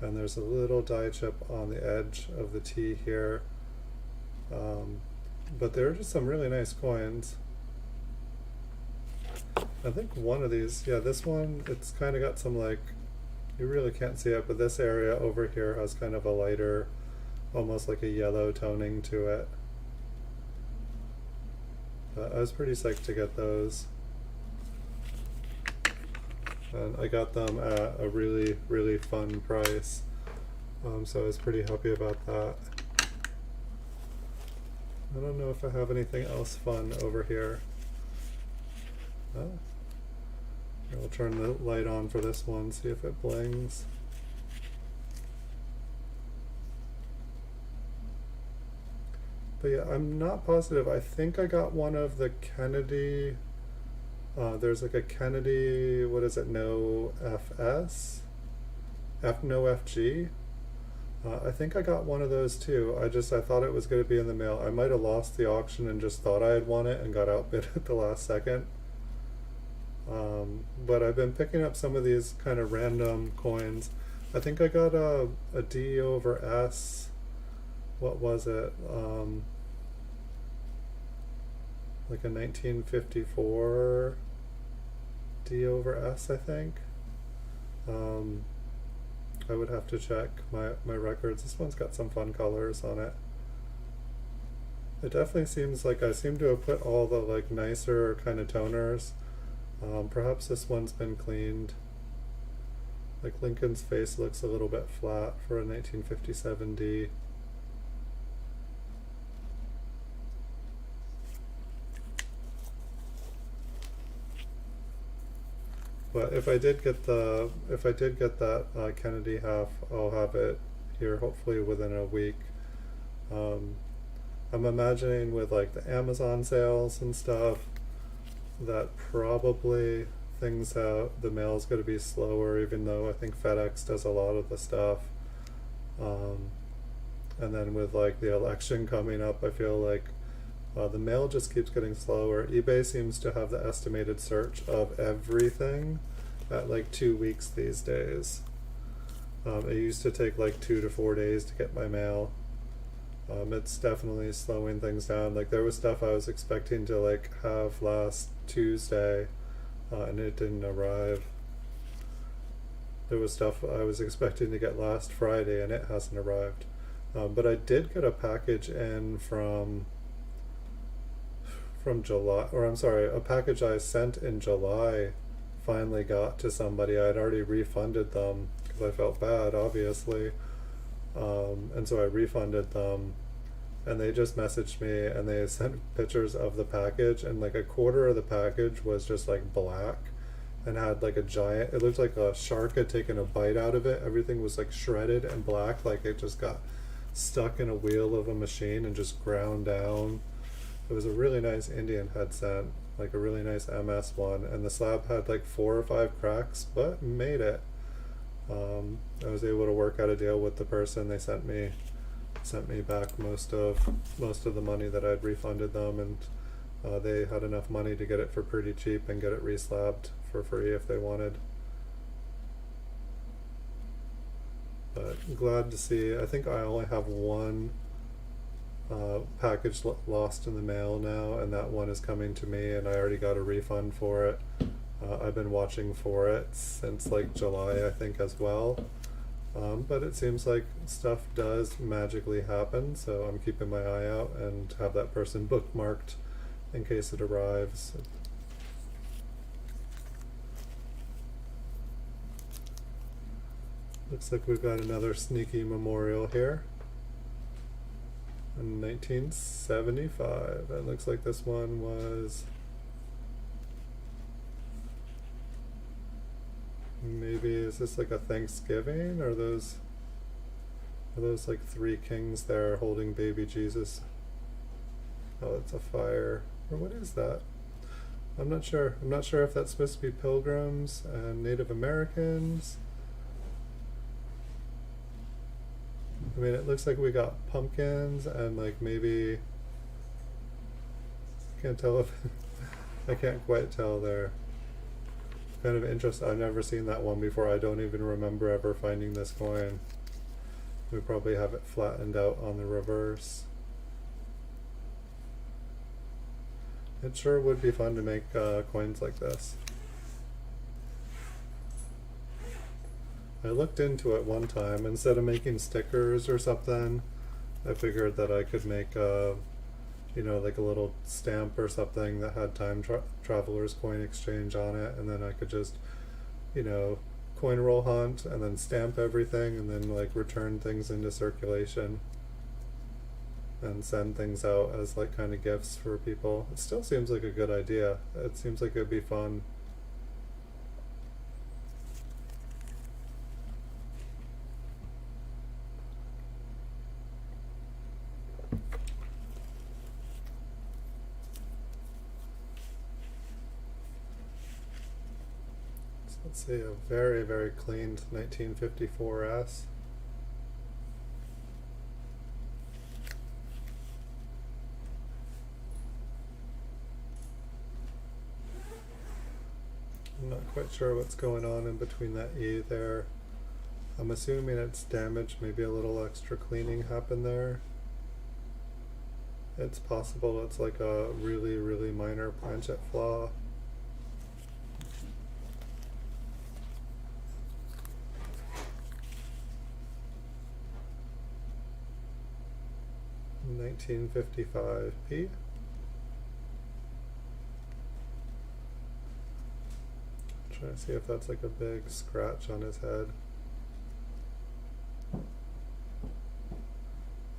And there's a little die chip on the edge of the T here. But there are just some really nice coins. I think one of these, yeah, this one, it's kind of got some like, you really can't see it, but this area over here has kind of a lighter, almost like a yellow toning to it. But I was pretty psyched to get those. And I got them at a really, really fun price. So I was pretty happy about that. I don't know if I have anything else fun over here. Oh. I'll turn the light on for this one, see if it blings. But yeah, I'm not positive. I think I got one of the Kennedy, there's like a Kennedy, what is it, no FS? No FG? I think I got one of those too. I thought it was going to be in the mail. I might have lost the auction and just thought I had won it and got outbid at the last second. But I've been picking up some of these kind of random coins. I think I got a D over S. What was it? Like a 1954 D over S, I think. I would have to check my records. This one's got some fun colors on it. It definitely seems like I seem to have put all the like nicer kind of toners. Perhaps this one's been cleaned. Like Lincoln's face looks a little bit flat for a 1957 D. But if I did get that Kennedy half, I'll have it here hopefully within a week. I'm imagining with like the Amazon sales and stuff that probably the mail is going to be slower, even though I think FedEx does a lot of the stuff. And then with like the election coming up, I feel like the mail just keeps getting slower. eBay seems to have the estimated search of everything at like 2 weeks these days. It used to take like 2 to 4 days to get my mail. It's definitely slowing things down. Like there was stuff I was expecting to like have last Tuesday, and it didn't arrive. There was stuff I was expecting to get last Friday and it hasn't arrived. But I did get a package in from July, or I'm sorry, a package I sent in July finally got to somebody. I had already refunded them because I felt bad, obviously. And so I refunded them, and they just messaged me and they sent pictures of the package, and like a quarter of the package was just like black and had like a giant, it looked like a shark had taken a bite out of it. Everything was like shredded and black, like it just got stuck in a wheel of a machine and just ground down. It was a really nice Indian headset, like a really nice MS one, and the slab had like 4 or 5 cracks, but made it. I was able to work out a deal with the person. They sent me back most of the money that I'd refunded them, and they had enough money to get it for pretty cheap and get it reslabbed for free if they wanted. But glad to see. I think I only have one package lost in the mail now, and that one is coming to me, and I already got a refund for it. I've been watching for it since like July, I think, as well. But it seems like stuff does magically happen, so I'm keeping my eye out and have that person bookmarked in case it arrives. Looks like we've got another sneaky memorial here. In 1975. It looks like this one was maybe, is this like a Thanksgiving, or are those like 3 kings there holding baby Jesus? Oh, it's a fire. Or what is that? I'm not sure. I'm not sure if that's supposed to be pilgrims and Native Americans. I mean, it looks like we got pumpkins and like maybe, can't tell if I can't quite tell there. kind of interesting. I've never seen that one before. I don't even remember ever finding this coin. We probably have it flattened out on the reverse. It sure would be fun to make coins like this. I looked into it one time. Instead of making stickers or something, I figured that I could make you know, like a little stamp or something that had time traveler's coin exchange on it, and then I could just, you know, coin roll hunt and then stamp everything and then like return things into circulation and send things out as like kind of gifts for people. It still seems like a good idea. It seems like it'd be fun. Let's see, a very, very cleaned 1954S. I'm not quite sure what's going on in between that E there. I'm assuming it's damaged, maybe a little extra cleaning happened there. It's possible it's like a really, really minor planchet flaw. $19.55p. Trying to see if that's like a big scratch on his head.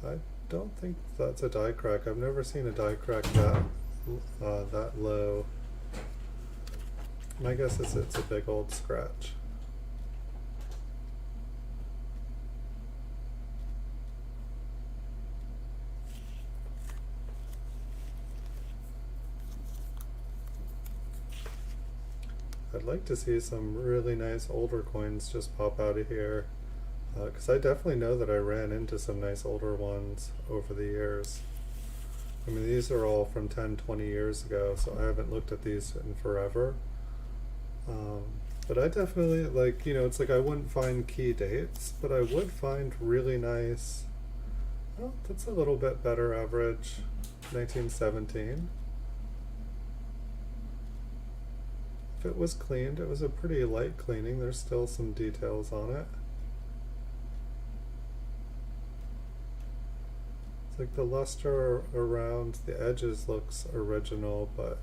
I don't think that's a die crack. I've never seen a die crack that low. My guess is it's a big old scratch. I'd like to see some really nice older coins just pop out of here, because I definitely know that I ran into some nice older ones over the years. I mean, these are all from 10-20 years ago, so I haven't looked at these in forever. But I definitely, like, you know, it's like I wouldn't find key dates, but I would find really nice, well, that's a little bit better average, 1917. If it was cleaned, it was a pretty light cleaning. There's still some details on it. It's like the luster around the edges looks original, but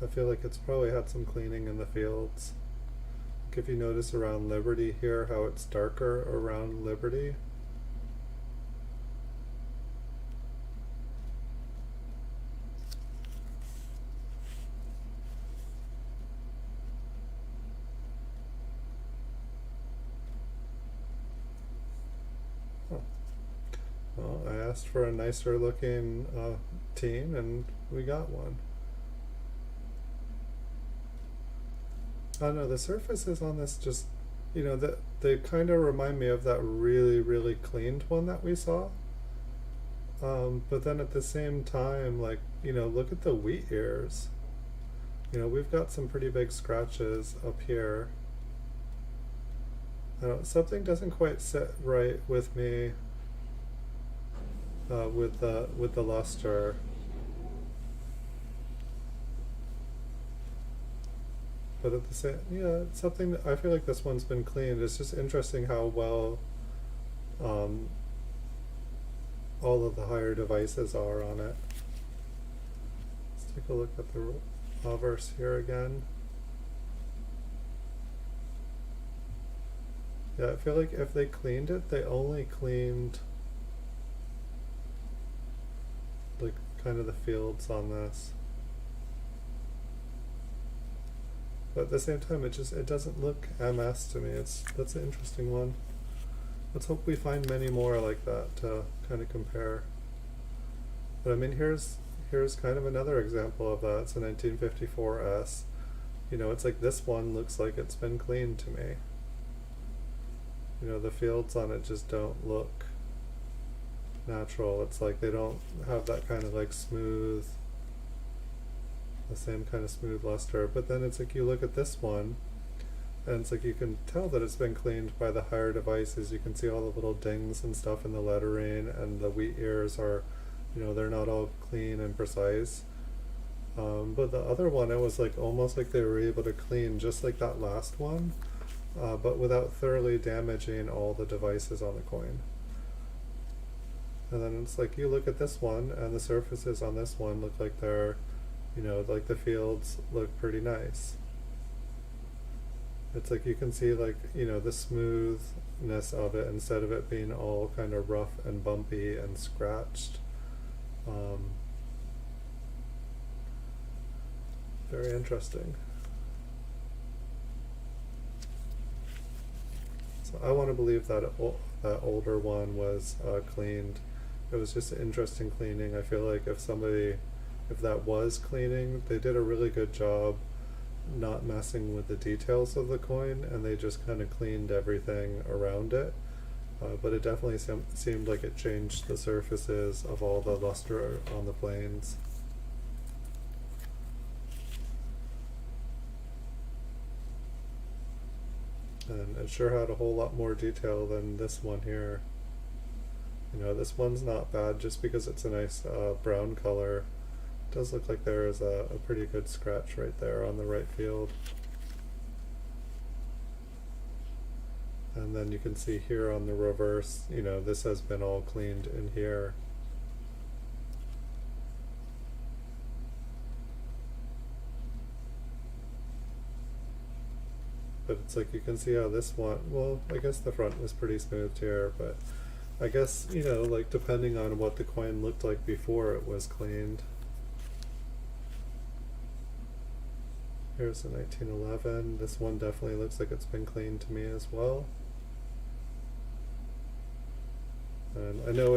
I feel like it's probably had some cleaning in the fields. Like if you notice around Liberty here, how it's darker around Liberty. Well, I asked for a nicer looking team and we got one. I don't know, the surfaces on this just, you know, they kind of remind me of that really, really cleaned one that we saw. But then at the same time, like, you know, look at the wheat ears. You know, we've got some pretty big scratches up here. I don't, something doesn't quite sit right with me. With the luster. But at the same, yeah, it's something that I feel like this one's been cleaned. It's just interesting how well all of the higher devices are on it. Let's take a look at the obverse here again. Yeah, I feel like if they cleaned it, they only cleaned like kind of the fields on this, but at the same time it doesn't look MS to me. That's an interesting one. Let's hope we find many more like that to kind of compare. But I mean, here's kind of another example of that. It's a 1954S. You know, it's like this one looks like it's been cleaned to me. You know, the fields on it just don't look natural. It's like they don't have that kind of like smooth the same kind of smooth luster. But then it's like you look at this one, and it's like you can tell that it's been cleaned by the higher devices. You can see all the little dings and stuff in the lettering, and the wheat ears are, they're not all clean and precise. But the other one, it was like almost like they were able to clean just like that last one, but without thoroughly damaging all the devices on the coin. And then it's like you look at this one, and the surfaces on this one look like they're, like the fields look pretty nice. It's like you can see like, the smoothness of it instead of it being all kind of rough and bumpy and scratched. Very interesting. So I want to believe that that older one was cleaned. It was just interesting cleaning. I feel like if that was cleaning, they did a really good job not messing with the details of the coin, and they just kind of cleaned everything around it. But it definitely seemed like it changed the surfaces of all the luster on the planes. And it sure had a whole lot more detail than this one here. This one's not bad just because it's a nice brown color. It does look like there is a pretty good scratch right there on the right field. And then you can see here on the reverse, this has been all cleaned in here. But it's like you can see how this one, well, I guess the front was pretty smooth here, but I guess, like depending on what the coin looked like before it was cleaned. Here's the 1911. This one definitely looks like it's been cleaned to me as well. And I know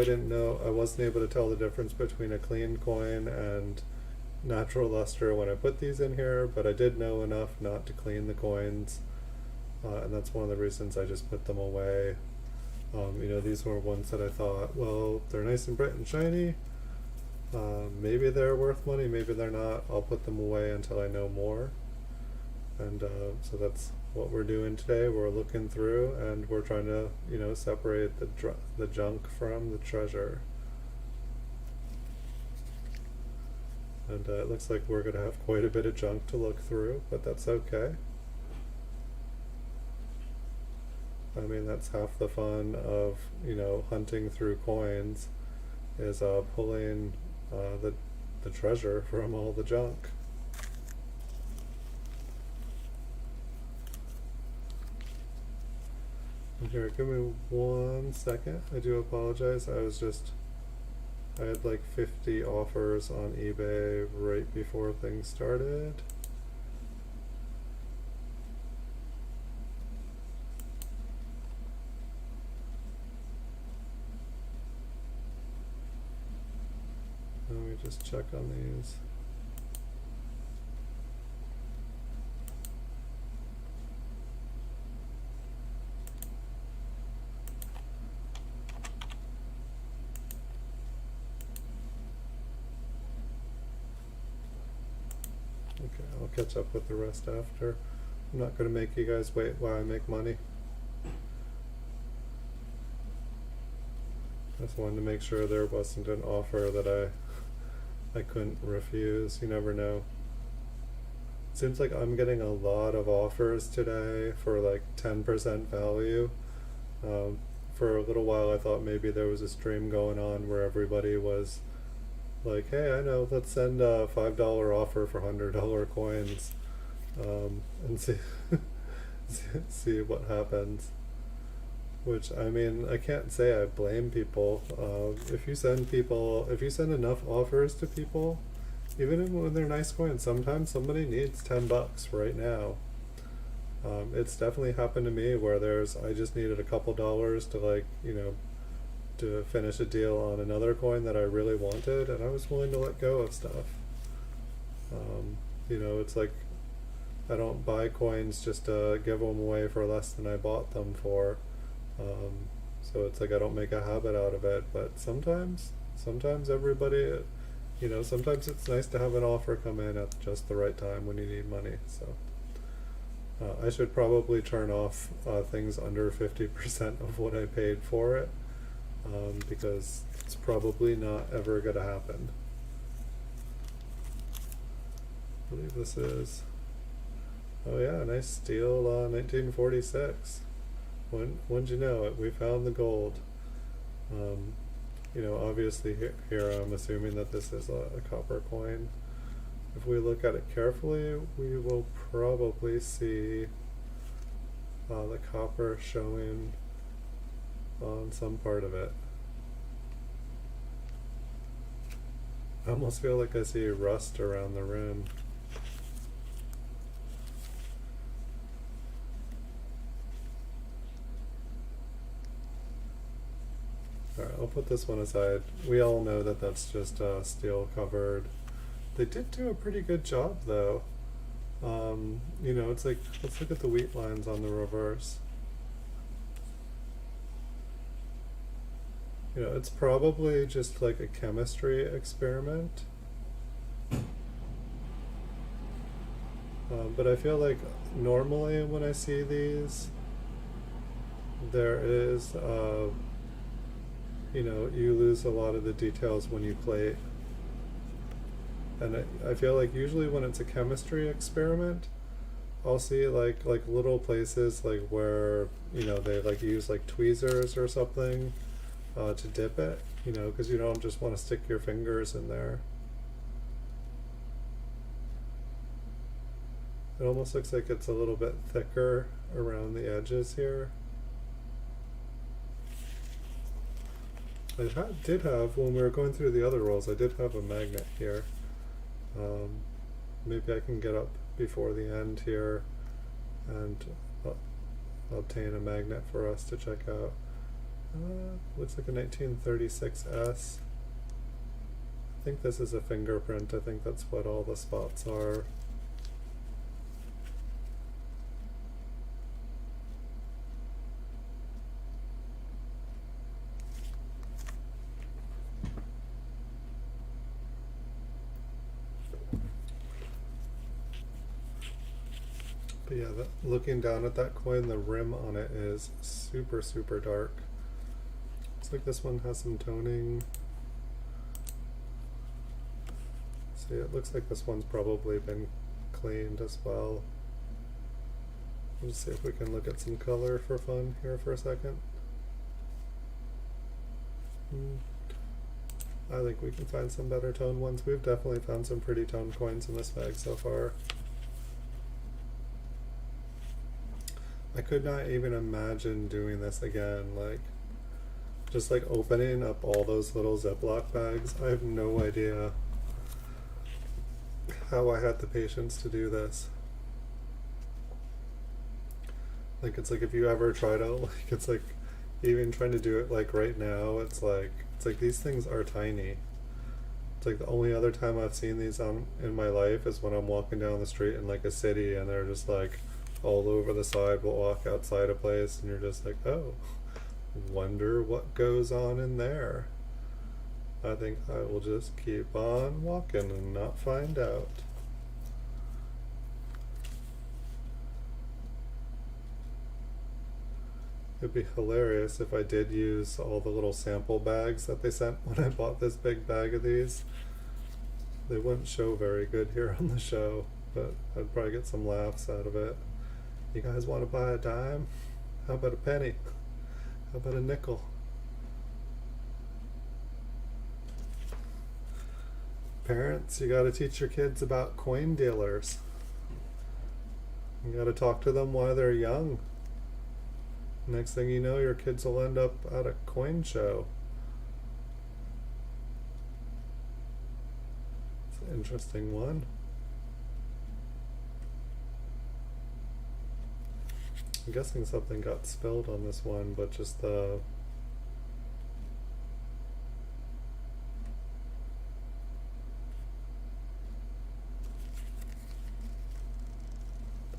I wasn't able to tell the difference between a clean coin and natural luster when I put these in here, but I did know enough not to clean the coins. And that's one of the reasons I just put them away. These were ones that I thought, well, they're nice and bright and shiny. Maybe they're worth money, maybe they're not. I'll put them away until I know more. And so that's what we're doing today. We're looking through and we're trying to, separate the junk from the treasure. And it looks like we're going to have quite a bit of junk to look through, but that's okay. I mean, that's half the fun of, hunting through coins, is pulling the treasure from all the junk. And here, give me 1 second. I do apologize. I had like 50 offers on eBay right before things started. Let me just check on these. Okay, I'll catch up with the rest after. I'm not going to make you guys wait while I make money. Just wanted to make sure there wasn't an offer that I couldn't refuse. You never know. Seems like I'm getting a lot of offers today for like 10% value. For a little while I thought maybe there was a stream going on where everybody was like, hey, I know, let's send a $5 offer for $100 coins, and see see what happens. Which, I mean, I can't say I blame people. If you send enough offers to people, even when they're nice coins, sometimes somebody needs $10 right now. It's definitely happened to me where I just needed a couple dollars to to finish a deal on another coin that I really wanted, and I was willing to let go of stuff. It's like I don't buy coins just to give them away for less than I bought them for. So it's like I don't make a habit out of it, but sometimes everybody, you know, sometimes it's nice to have an offer come in at just the right time when you need money. So I should probably turn off things under 50% of what I paid for it, because it's probably not ever going to happen. I believe this is, oh yeah, nice steel 1946. When'd you know it? We found the gold. You know, obviously here I'm assuming that this is a copper coin. If we look at it carefully, we will probably see the copper showing on some part of it. I almost feel like I see rust around the rim. Alright, I'll put this one aside. We all know that that's just steel covered. They did do a pretty good job though. You know, it's like, let's look at the wheat lines on the reverse. You know, it's probably just like a chemistry experiment. But I feel like normally when I see these, there is, you know, you lose a lot of the details when you plate. And I feel like usually when it's a chemistry experiment, I'll see like little places like where, you know, they like use like tweezers or something to dip it, you know, because you don't just want to stick your fingers in there. It almost looks like it's a little bit thicker around the edges here. I did have, when we were going through the other rolls, I did have a magnet here. Maybe I can get up before the end here and obtain a magnet for us to check out. Looks like a 1936S. I think this is a fingerprint. I think that's what all the spots are. But yeah, looking down at that coin, the rim on it is super, super dark. Looks like this one has some toning. See, it looks like this one's probably been cleaned as well. Let's see if we can look at some color for fun here for a second. I think we can find some better toned ones. We've definitely found some pretty toned coins in this bag so far. I could not even imagine doing this again, like just like opening up all those little Ziploc bags. I have no idea how I had the patience to do this. Like, it's like if you ever try to, like, it's like even trying to do it like right now, it's like these things are tiny. It's like the only other time I've seen these in my life is when I'm walking down the street in like a city and they're just like all over the sidewalk outside a place, and you're just like, oh, wonder what goes on in there. I think I will just keep on walking and not find out. It'd be hilarious if I did use all the little sample bags that they sent when I bought this big bag of these. They wouldn't show very good here on the show, but I'd probably get some laughs out of it. You guys want to buy a dime? How about a penny? How about a nickel? Parents, you gotta teach your kids about coin dealers. You gotta talk to them while they're young. Next thing you know, your kids will end up at a coin show. It's an interesting one. I'm guessing something got spilled on this one, but just the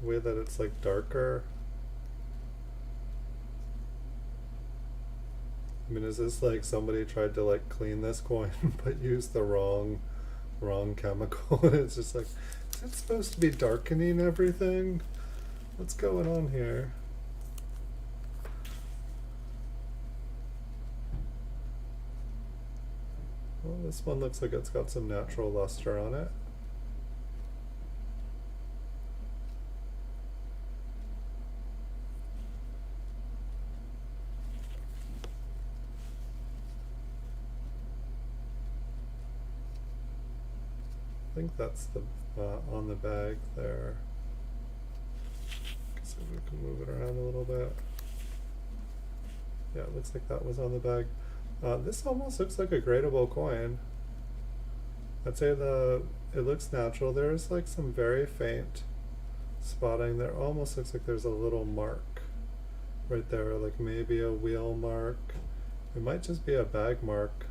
way that it's like darker. I mean, is this like somebody tried to like clean this coin but used the wrong wrong chemical. It's just like, is it supposed to be darkening everything? What's going on here? Well, this one looks like it's got some natural luster on it. I think that's the on the bag there. See if we can move it around a little bit. Yeah, it looks like that was on the bag. This almost looks like a gradable coin. I'd say it looks natural. There's like some very faint spotting. There almost looks like there's a little mark right there, like maybe a wheel mark. It might just be a bag mark.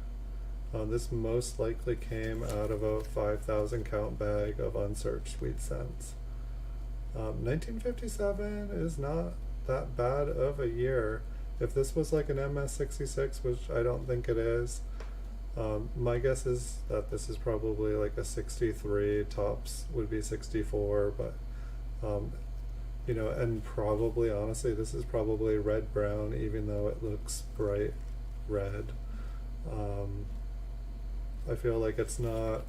This most likely came out of a 5,000 count bag of unsearched wheat cents. 1957 is not that bad of a year. If this was like an MS-66, which I don't think it is, my guess is that this is probably like a 63, tops would be 64, but you know, and probably, honestly, this is probably red-brown, even though it looks bright red. I feel like it's not,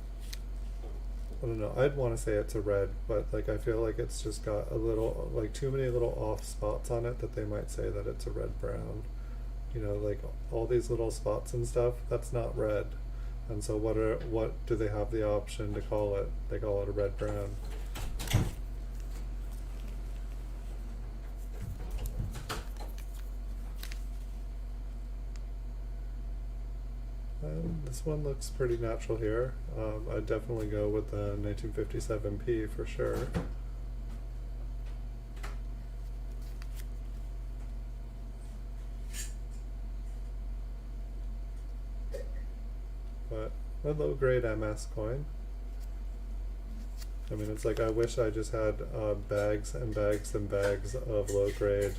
I don't know, I'd want to say it's a red, but like I feel like it's just got a little, like too many little off spots on it that they might say that it's a red-brown. You know, like all these little spots and stuff, that's not red. And so what do they have the option to call it? They call it a red-brown. This one looks pretty natural here. I'd definitely go with the 1957P for sure. But a low-grade MS coin. I mean, it's like I wish I just had bags and bags and bags of low-grade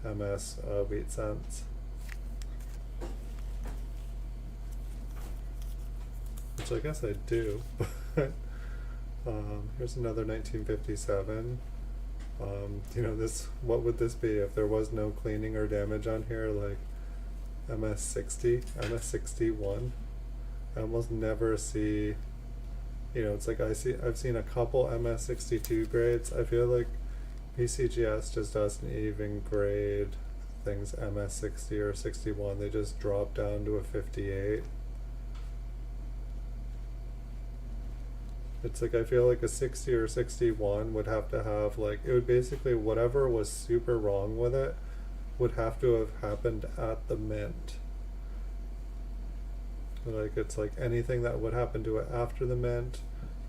MS wheat cents. Which I guess I do. Here's another 1957. You know, this, what would this be if there was no cleaning or damage on here? Like MS-60, MS-61. I almost never see, you know, it's like I've seen a couple MS-62 grades. I feel like PCGS just doesn't even grade things MS-60 or 61. They just drop down to a 58. It's like I feel like a 60 or 61 would have to have, like, it would basically, whatever was super wrong with it would have to have happened at the mint. Like, it's like anything that would happen to it after the mint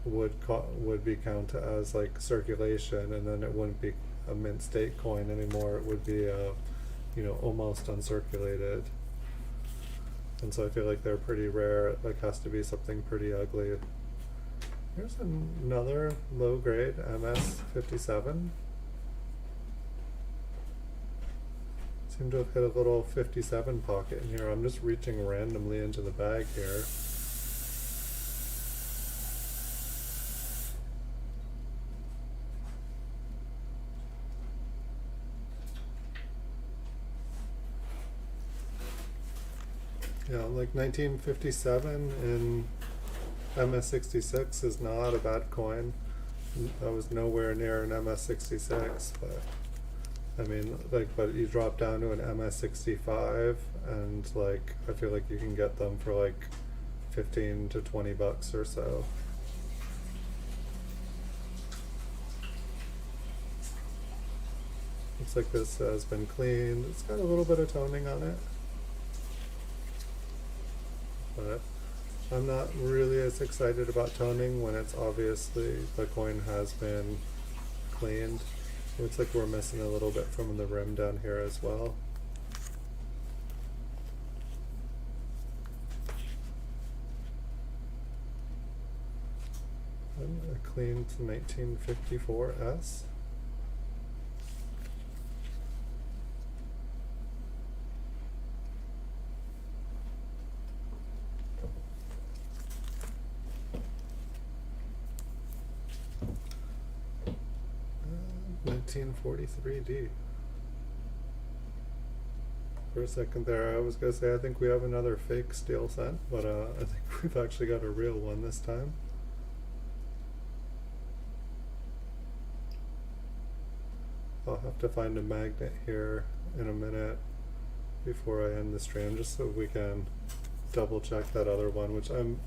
would be counted as like circulation, and then it wouldn't be a mint state coin anymore. It would be you know, almost uncirculated. And so I feel like they're pretty rare. It like has to be something pretty ugly. Here's another low-grade MS-57. Seem to have hit a little 57 pocket in here. I'm just reaching randomly into the bag here. Yeah, like 1957 in MS-66 is not a bad coin. I was nowhere near an MS-66, but I mean, like, but you drop down to an MS-65 and like I feel like you can get them for like 15 to 20 bucks or so. Looks like this has been cleaned. It's got a little bit of toning on it, but I'm not really as excited about toning when it's obviously the coin has been cleaned. Looks like we're missing a little bit from the rim down here as well. And a cleaned 1954S. 1943D. For a second there, I was gonna say I think we have another fake steel cent, but I think we've actually got a real one this time. I'll have to find a magnet here in a minute before I end the stream, just so we can double check that other one, which I'm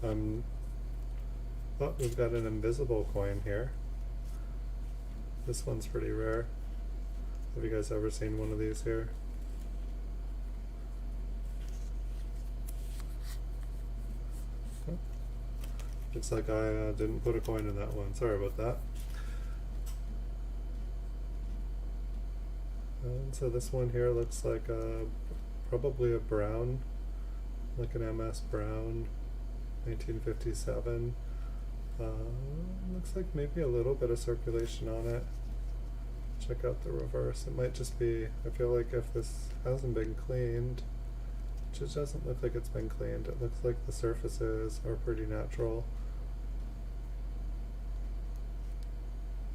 oh, we've got an invisible coin here. This one's pretty rare. Have you guys ever seen one of these here? Oh. Looks like I didn't put a coin in that one. Sorry about that. And so this one here looks like probably a brown, like an MS Brown, 1957. Looks like maybe a little bit of circulation on it. Check out the reverse. It might just be, I feel like if this hasn't been cleaned, which it doesn't look like it's been cleaned, it looks like the surfaces are pretty natural.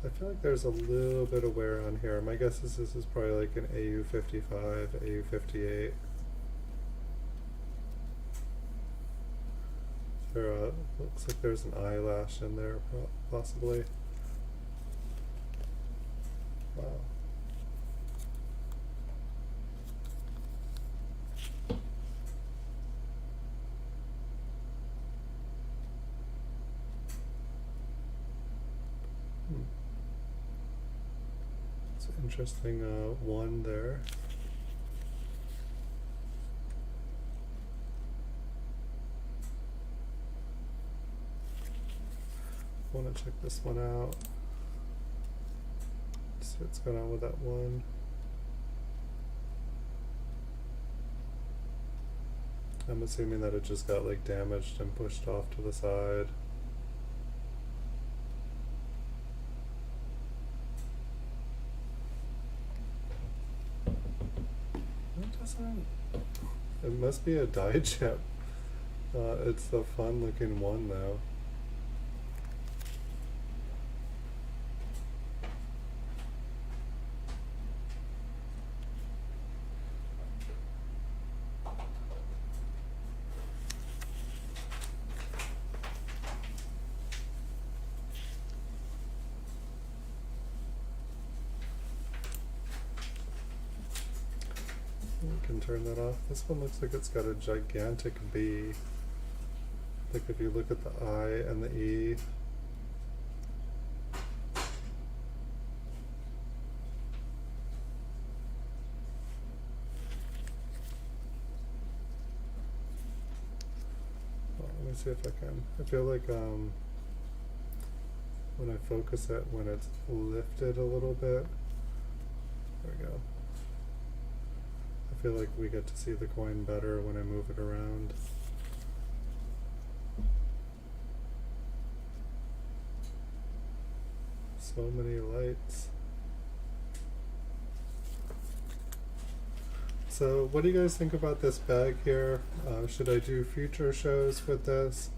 I feel like there's a little bit of wear on here. My guess is this is probably like an AU55, AU58. There looks like there's an eyelash in there, possibly. Wow. It's an interesting one there. I want to check this one out. See what's going on with that one. I'm assuming that it just got like damaged and pushed off to the side. It doesn't. It must be a die chip. It's a fun looking one though. We can turn that off. This one looks like it's got a gigantic B. Like if you look at the I and the E. Well, let me see if I can. I feel like when I focus it, when it's lifted a little bit. There we go. I feel like we get to see the coin better when I move it around. So many lights. So what do you guys think about this bag here? Should I do future shows with this?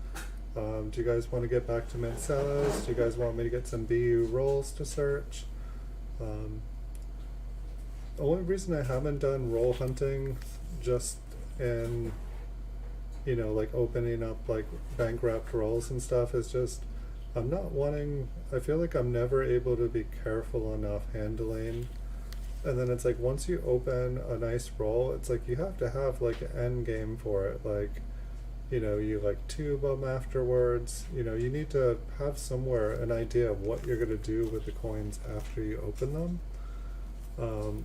Do you guys want to get back to Mancellos? Do you guys want me to get some BU rolls to search? The only reason I haven't done roll hunting just in, you know, like opening up like bank wrapped rolls and stuff is just, I'm not wanting, I feel like I'm never able to be careful enough handling. And then it's like once you open a nice roll, it's like you have to have like an end game for it. Like, you know, you like tube them afterwards. You know, you need to have somewhere an idea of what you're going to do with the coins after you open them.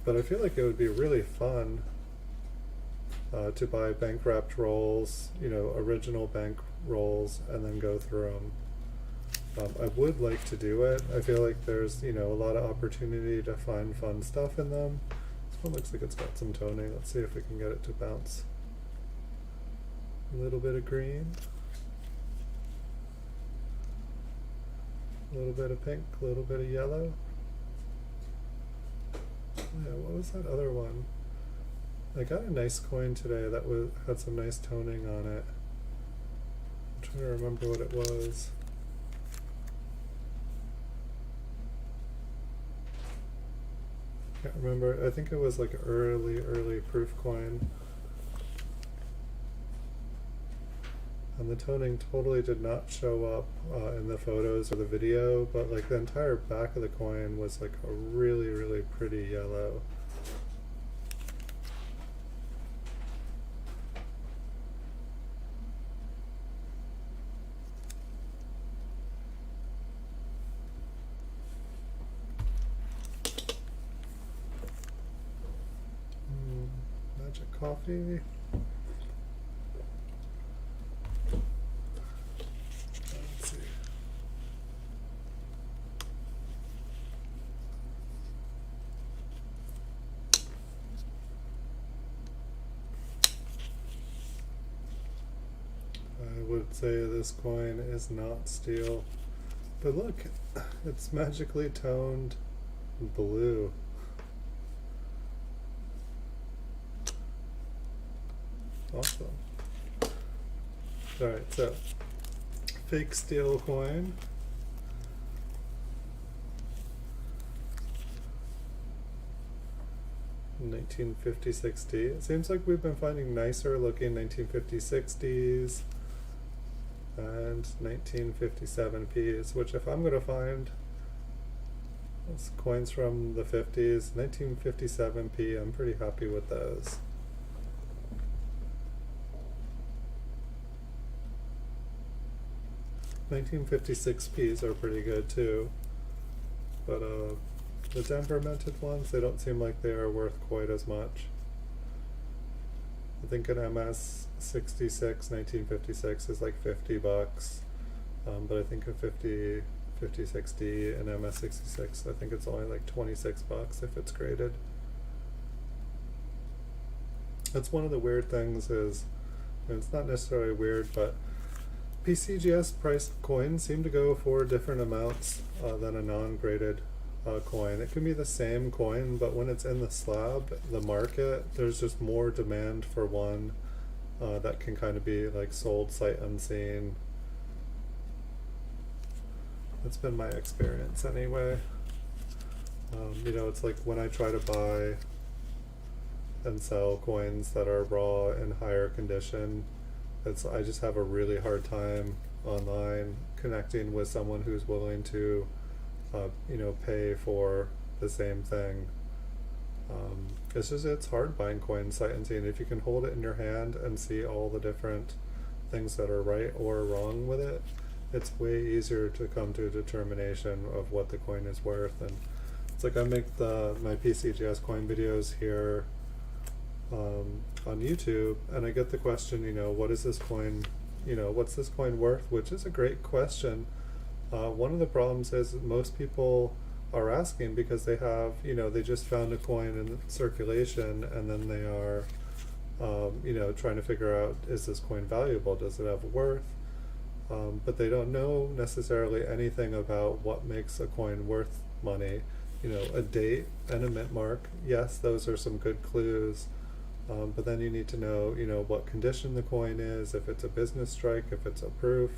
But I feel like it would be really fun to buy bank wrapped rolls, you know, original bank rolls, and then go through them. I would like to do it. I feel like there's, you know, a lot of opportunity to find fun stuff in them. This one looks like it's got some toning. Let's see if we can get it to bounce. A little bit of green. A little bit of pink, a little bit of yellow. Yeah, what was that other one? I got a nice coin today that had some nice toning on it. I'm trying to remember what it was. Can't remember. I think it was like early proof coin. And the toning totally did not show up in the photos or the video, but like the entire back of the coin was like a really pretty yellow. Magic coffee. Let's see. I would say this coin is not steel, but look, it's magically toned blue. Awesome. Alright, so fake steel coin. $1950-60. It seems like we've been finding nicer looking 1950-60s and 1957Ps, which if I'm going to find coins from the 50s, 1957P, I'm pretty happy with those. $1956Ps are pretty good too, but the temperamented ones, they don't seem like they are worth quite as much. I think an MS 66 1956 is like $50, but I think a 56D and MS 66, I think it's only like $26 if it's graded. That's one of the weird things is, and it's not necessarily weird, but PCGS priced coins seem to go for different amounts than a non-graded coin. It can be the same coin, but when it's in the slab, the market, there's just more demand for one that can kind of be like sold sight unseen. That's been my experience anyway. You know, it's like when I try to buy and sell coins that are raw in higher condition, I just have a really hard time online connecting with someone who's willing to you know, pay for the same thing. It's hard buying coins sight unseen. If you can hold it in your hand and see all the different things that are right or wrong with it, it's way easier to come to a determination of what the coin is worth. And it's like I make my PCGS coin videos here on YouTube, and I get the question, you know, what is this coin, you know, what's this coin worth, which is a great question. One of the problems is that most people are asking because they have, you know, they just found a coin in circulation, and then they are you know, trying to figure out, is this coin valuable, does it have worth, but they don't know necessarily anything about what makes a coin worth money. You know, a date and a mint mark, yes, those are some good clues. But then you need to know, you know, what condition the coin is, if it's a business strike, if it's a proof.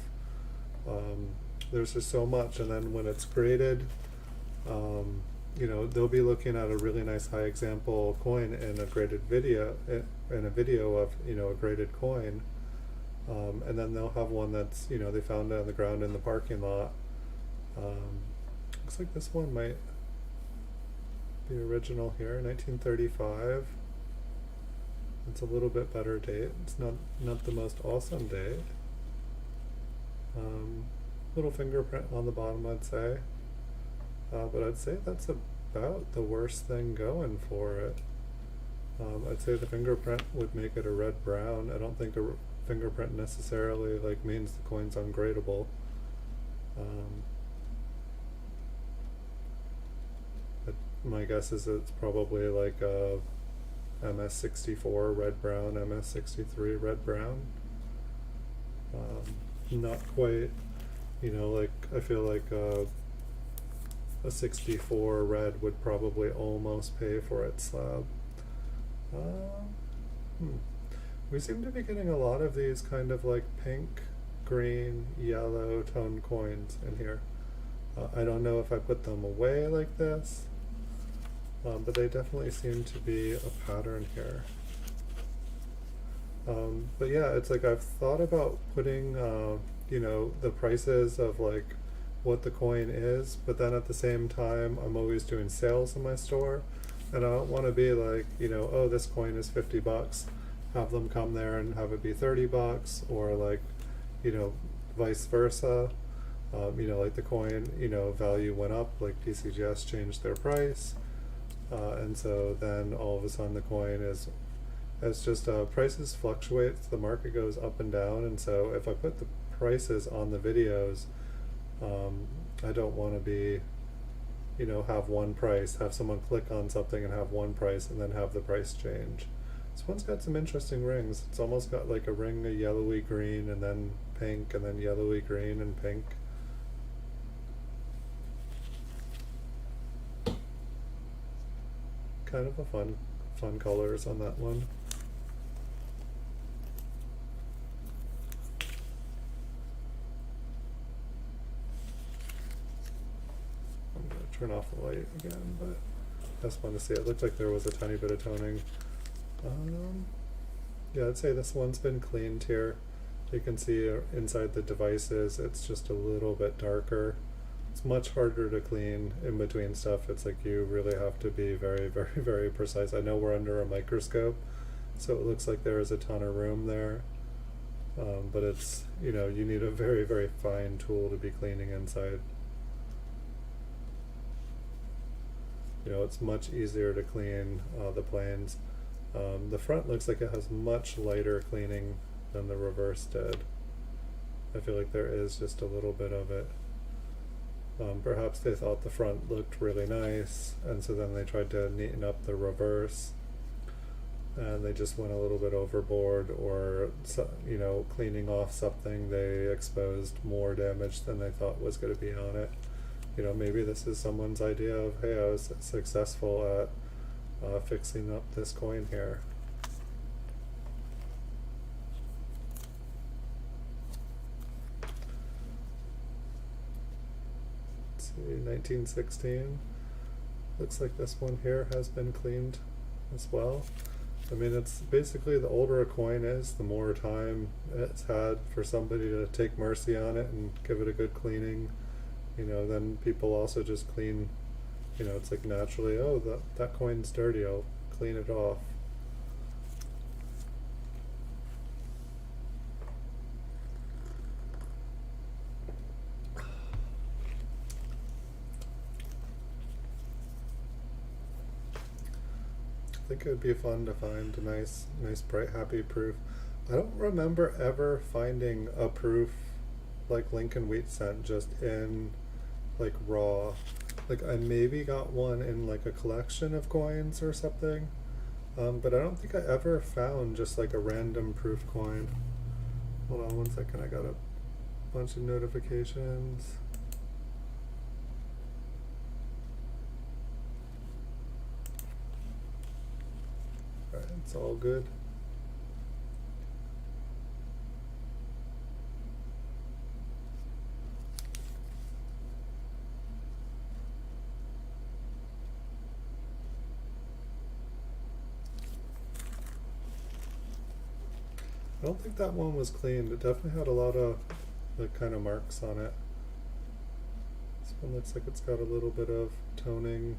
There's just so much. And then when it's graded, you know, they'll be looking at a really nice high example coin in a graded video, in a video of, you know, a graded coin. And then they'll have one that's, you know, they found on the ground in the parking lot. Looks like this one might be original here, 1935. It's a little bit better date. It's not the most awesome date. Little fingerprint on the bottom, I'd say. But I'd say that's about the worst thing going for it. I'd say the fingerprint would make it a red-brown. I don't think a fingerprint necessarily like means the coin's ungradable. My guess is it's probably like a MS64 red-brown, MS63 red-brown. Not quite, you know, like I feel like a 64 red would probably almost pay for its slab. We seem to be getting a lot of these kind of like pink, green, yellow tone coins in here. I don't know if I put them away like this, but they definitely seem to be a pattern here. But yeah, it's like I've thought about putting, you know, the prices of like what the coin is, but then at the same time, I'm always doing sales in my store, and I don't want to be like, you know, oh, this coin is $50, have them come there and have it be $30, or like, you know, vice versa. You know, like the coin, you know, value went up, like PCGS changed their price, and so then all of a sudden the coin is, it's just prices fluctuate, the market goes up and down, and so if I put the prices on the videos, I don't want to be, you know, have one price, have someone click on something and have one price and then have the price change. This one's got some interesting rings. It's almost got like a ring of yellowy green and then pink and then yellowy green and pink. Kind of a fun colors on that one. I'm going to turn off the light again, but I just want to see. It looked like there was a tiny bit of toning. Yeah, I'd say this one's been cleaned here. You can see inside the devices, it's just a little bit darker. It's much harder to clean in between stuff. It's like you really have to be very, very, very precise. I know we're under a microscope, so it looks like there is a ton of room there. But it's, you know, you need a very, very fine tool to be cleaning inside. You know, it's much easier to clean the planes. The front looks like it has much lighter cleaning than the reverse did. I feel like there is just a little bit of it. Perhaps they thought the front looked really nice, and so then they tried to neaten up the reverse, and they just went a little bit overboard, or, you know, cleaning off something, they exposed more damage than they thought was going to be on it. You know, maybe this is someone's idea of, hey, I was successful at fixing up this coin here. Let's see, 1916. Looks like this one here has been cleaned as well. I mean, it's basically, the older a coin is, the more time it's had for somebody to take mercy on it and give it a good cleaning. You know, then people also just clean, you know, it's like naturally, oh, that coin's dirty, I'll clean it off. I think it would be fun to find a nice bright, happy proof. I don't remember ever finding a proof like Lincoln Wheat Cent just in like raw. Like I maybe got one in like a collection of coins or something, but I don't think I ever found just like a random proof coin. Hold on one second, I got a bunch of notifications. Alright, it's all good. I don't think that one was cleaned. It definitely had a lot of like kind of marks on it. This one looks like it's got a little bit of toning,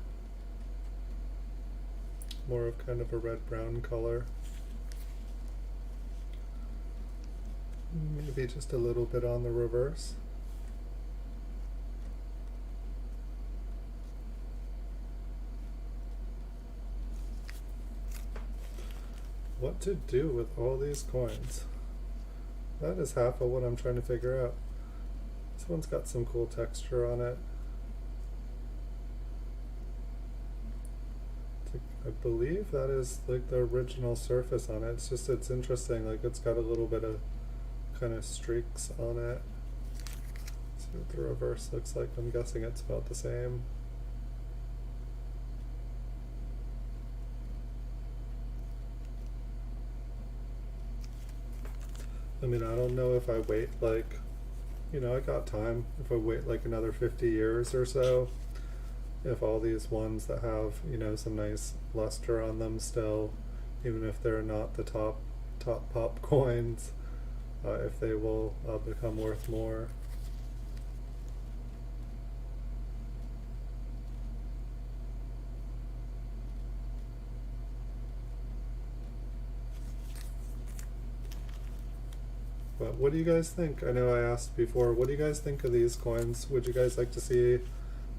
more of kind of a red-brown color. Maybe just a little bit on the reverse. What to do with all these coins? That is half of what I'm trying to figure out. This one's got some cool texture on it. I believe that is like the original surface on it. It's just, it's interesting, like it's got a little bit of kind of streaks on it. Let's see what the reverse looks like. I'm guessing it's about the same. I mean, I don't know if I wait like, you know, I got time. If I wait like another 50 years or so, if all these ones that have, you know, some nice luster on them still, even if they're not the top pop coins, if they will become worth more. But what do you guys think? I know I asked before, what do you guys think of these coins? Would you guys like to see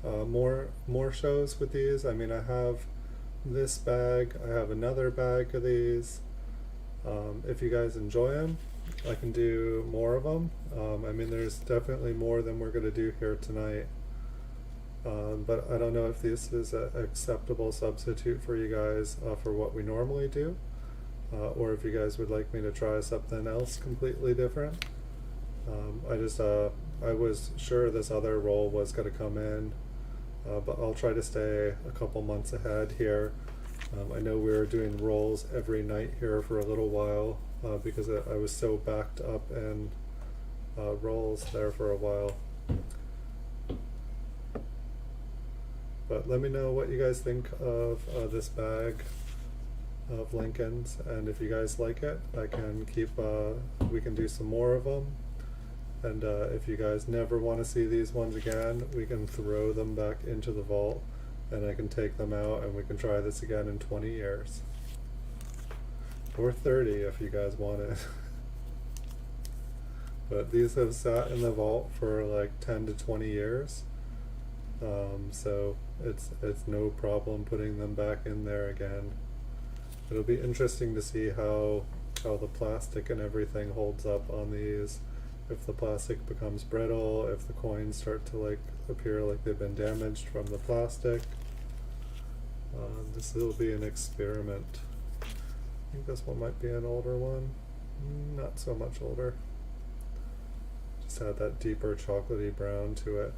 more shows with these? I mean, I have this bag, I have another bag of these. If you guys enjoy them, I can do more of them. I mean, there's definitely more than we're going to do here tonight. But I don't know if this is an acceptable substitute for you guys for what we normally do. Or if you guys would like me to try something else completely different. I was sure this other roll was going to come in, but I'll try to stay a couple months ahead here. I know we were doing rolls every night here for a little while because I was so backed up in rolls there for a while. But let me know what you guys think of this bag of Lincolns, and if you guys like it, I can keep we can do some more of them, and if you guys never want to see these ones again, we can throw them back into the vault and I can take them out and we can try this again in 20 years or 30 if you guys want it. But these have sat in the vault for like 10 to 20 years, so it's no problem putting them back in there again. It'll be interesting to see how the plastic and everything holds up on these. If the plastic becomes brittle, if the coins start to like appear like they've been damaged from the plastic. This will be an experiment. I think this one might be an older one. Not so much older. Just had that deeper chocolatey brown to it.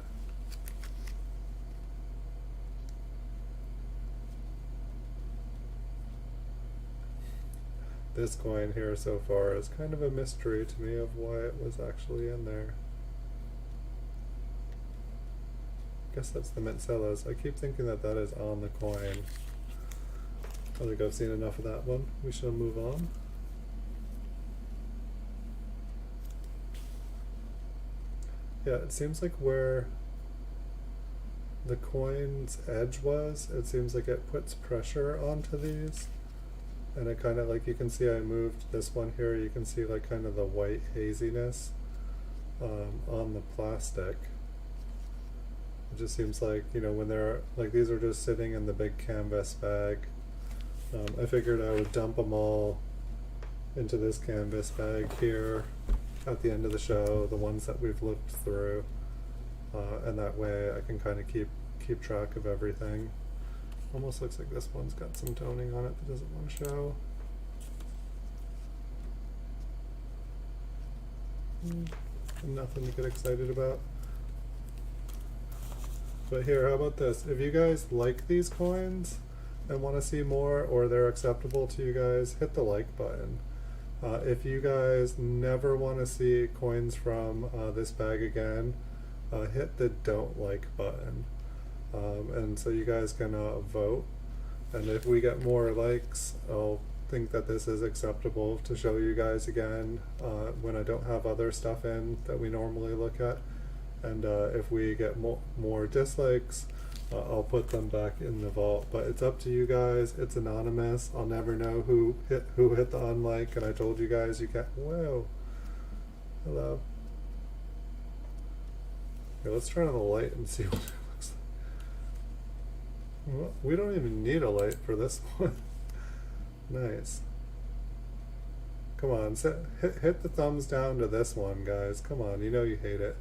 This coin here so far is kind of a mystery to me of why it was actually in there. I guess that's the Mintzellas. I keep thinking that that is on the coin. I think I've seen enough of that one. We shall move on. Yeah, it seems like where the coin's edge was, it seems like it puts pressure onto these. And it kind of, like, you can see I moved this one here, you can see like kind of the white haziness on the plastic. It just seems like, you know, when they're, like, these are just sitting in the big canvas bag. I figured I would dump them all into this canvas bag here at the end of the show, the ones that we've looked through, and that way I can kind of keep track of everything. Almost looks like this one's got some toning on it that doesn't want to show. Nothing to get excited about. But here, how about this? If you guys like these coins and want to see more, or they're acceptable to you guys, hit the like button. If you guys never want to see coins from this bag again, hit the don't like button. And so you guys can vote, and if we get more likes, I'll think that this is acceptable to show you guys again when I don't have other stuff in that we normally look at. And if we get more dislikes, I'll put them back in the vault. But it's up to you guys. It's anonymous. I'll never know who hit the unlike, and I told you guys you can't. Whoa, hello. Okay, let's turn on the light and see what it looks like. Well, we don't even need a light for this one. Nice. Come on, hit the thumbs down to this one, guys. Come on, you know you hate it.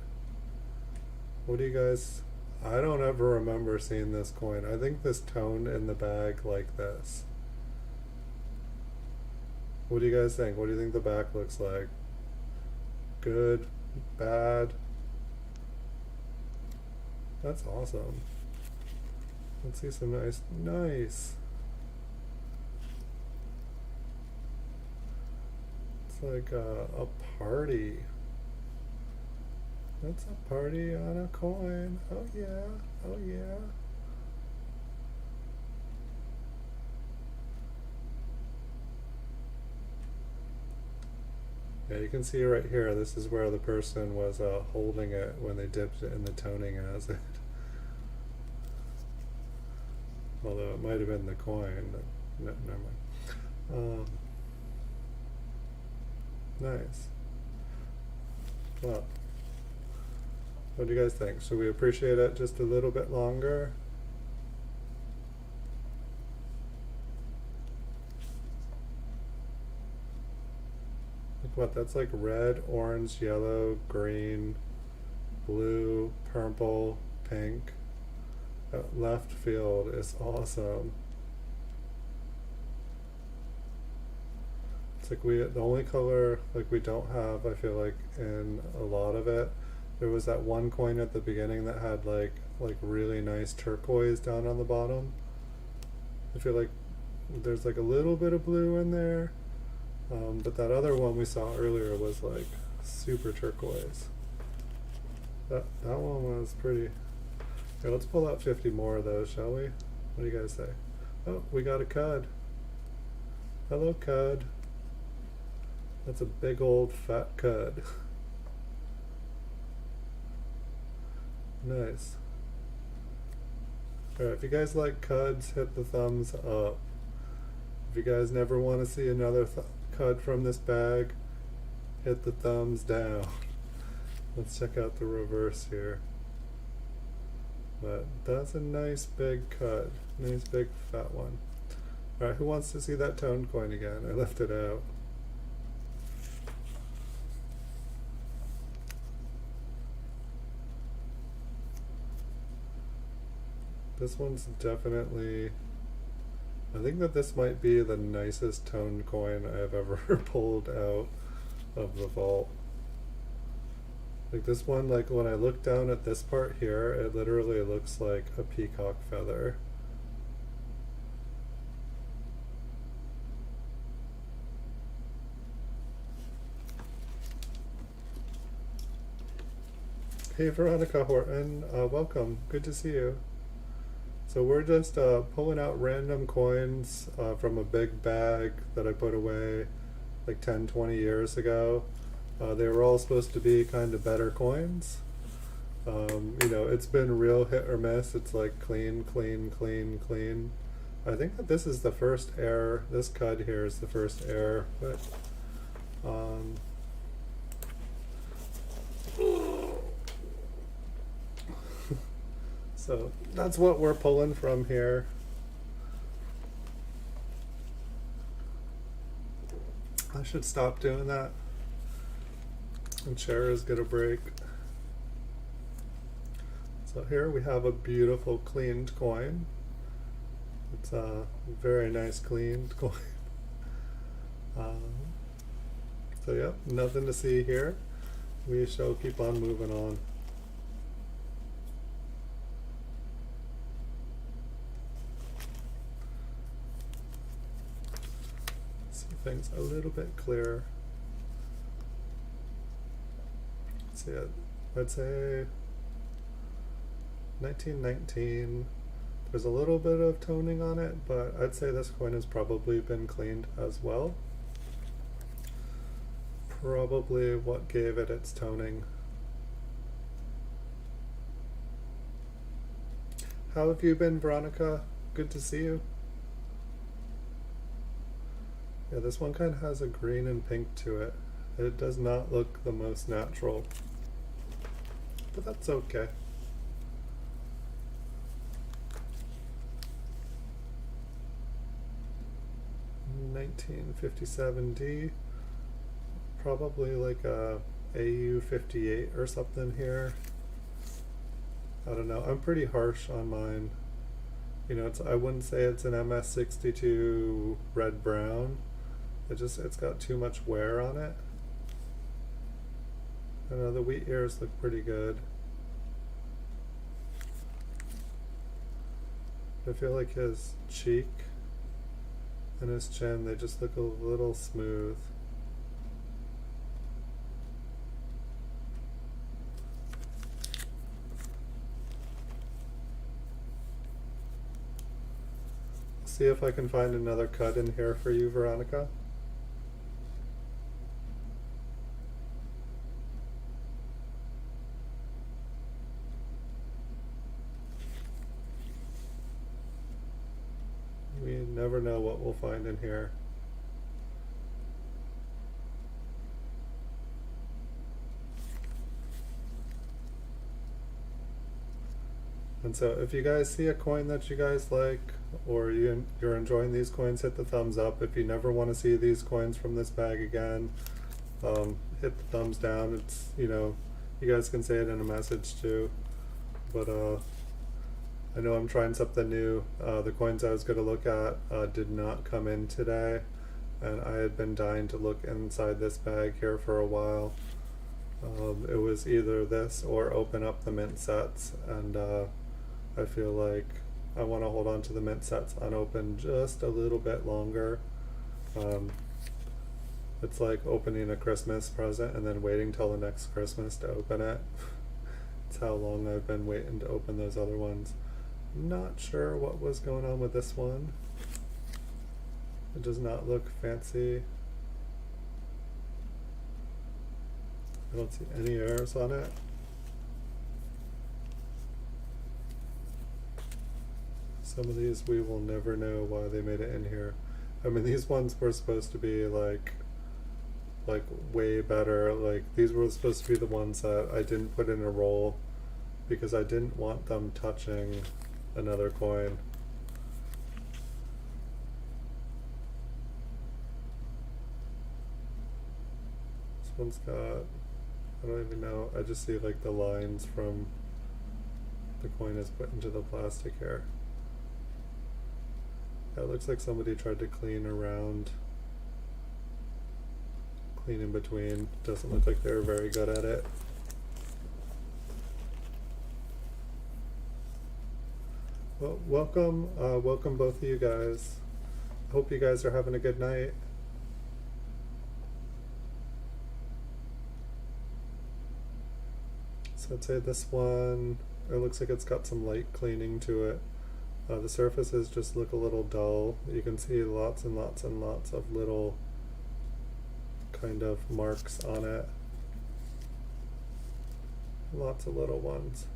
What do you guys... I don't ever remember seeing this coin. I think this toned in the bag like this. What do you guys think? What do you think the back looks like? Good? Bad? That's awesome. Let's see some nice. It's like a party. That's a party on a coin. Oh yeah, oh yeah. Yeah, you can see right here, this is where the person was holding it when they dipped it in the toning acid. Although it might have been the coin. No, never mind. Nice. Well, what do you guys think? Should we appreciate it just a little bit longer? Look what, that's like red, orange, yellow, green, blue, purple, pink. That left field is awesome. It's like the only color like we don't have, I feel like, in a lot of it. There was that one coin at the beginning that had like really nice turquoise down on the bottom. I feel like there's like a little bit of blue in there, but that other one we saw earlier was like super turquoise. That one was pretty. Okay, let's pull out 50 more of those, shall we? What do you guys say? Oh, we got a cud. Hello, cud. That's a big old fat cud. Nice. Alright, if you guys like cuds, hit the thumbs up. If you guys never want to see another cud from this bag, hit the thumbs down. Let's check out the reverse here. But that's a nice big cud. Nice big fat one. Alright, who wants to see that toned coin again? I left it out. This one's definitely, I think that this might be the nicest toned coin I've ever pulled out of the vault. Like this one, like when I look down at this part here, it literally looks like a peacock feather. Hey Veronica Horton, welcome, good to see you. So we're just pulling out random coins from a big bag that I put away like 10-20 years ago. They were all supposed to be kind of better coins. You know, it's been real hit or miss. It's like clean, clean, clean, clean. I think that this is the first error. This cud here is the first error, but so that's what we're pulling from here. I should stop doing that. And chairs get a break. So here we have a beautiful cleaned coin. It's a very nice cleaned coin. So yep, nothing to see here. We shall keep on moving on. See things a little bit clearer. See it. I'd say 1919. There's a little bit of toning on it, but I'd say this coin has probably been cleaned as well. Probably what gave it its toning. How have you been, Veronica? Good to see you. Yeah, this one kind of has a green and pink to it. It does not look the most natural, but that's okay. $1957D, probably like a AU58 or something here. I don't know. I'm pretty harsh on mine. You know, I wouldn't say it's an MS62 red brown. It's got too much wear on it. I know the wheat ears look pretty good. I feel like his cheek and his chin, they just look a little smooth. See if I can find another cut in here for you, Veronica. never know what we'll find in here. And so if you guys see a coin that you guys like, or you're enjoying these coins, hit the thumbs up. If you never want to see these coins from this bag again, hit the thumbs down. It's, you know, you guys can say it in a message too. But I know I'm trying something new. The coins I was going to look at did not come in today, and I had been dying to look inside this bag here for a while. It was either this or open up the mint sets, and I feel like I want to hold on to the mint sets unopened just a little bit longer. It's like opening a Christmas present and then waiting till the next Christmas to open it. It's how long I've been waiting to open those other ones. Not sure what was going on with this one. It does not look fancy. I don't see any errors on it. Some of these we will never know why they made it in here. I mean, these ones were supposed to be like way better. Like, these were supposed to be the ones that I didn't put in a roll because I didn't want them touching another coin. This one's got, I don't even know, I just see like the lines from the coin is put into the plastic here. Yeah, it looks like somebody tried to clean around, clean in between. Doesn't look like they were very good at it. Well, welcome both of you guys. I hope you guys are having a good night. So I'd say this one, it looks like it's got some light cleaning to it. The surfaces just look a little dull. You can see lots and lots and lots of little kind of marks on it. Lots of little ones.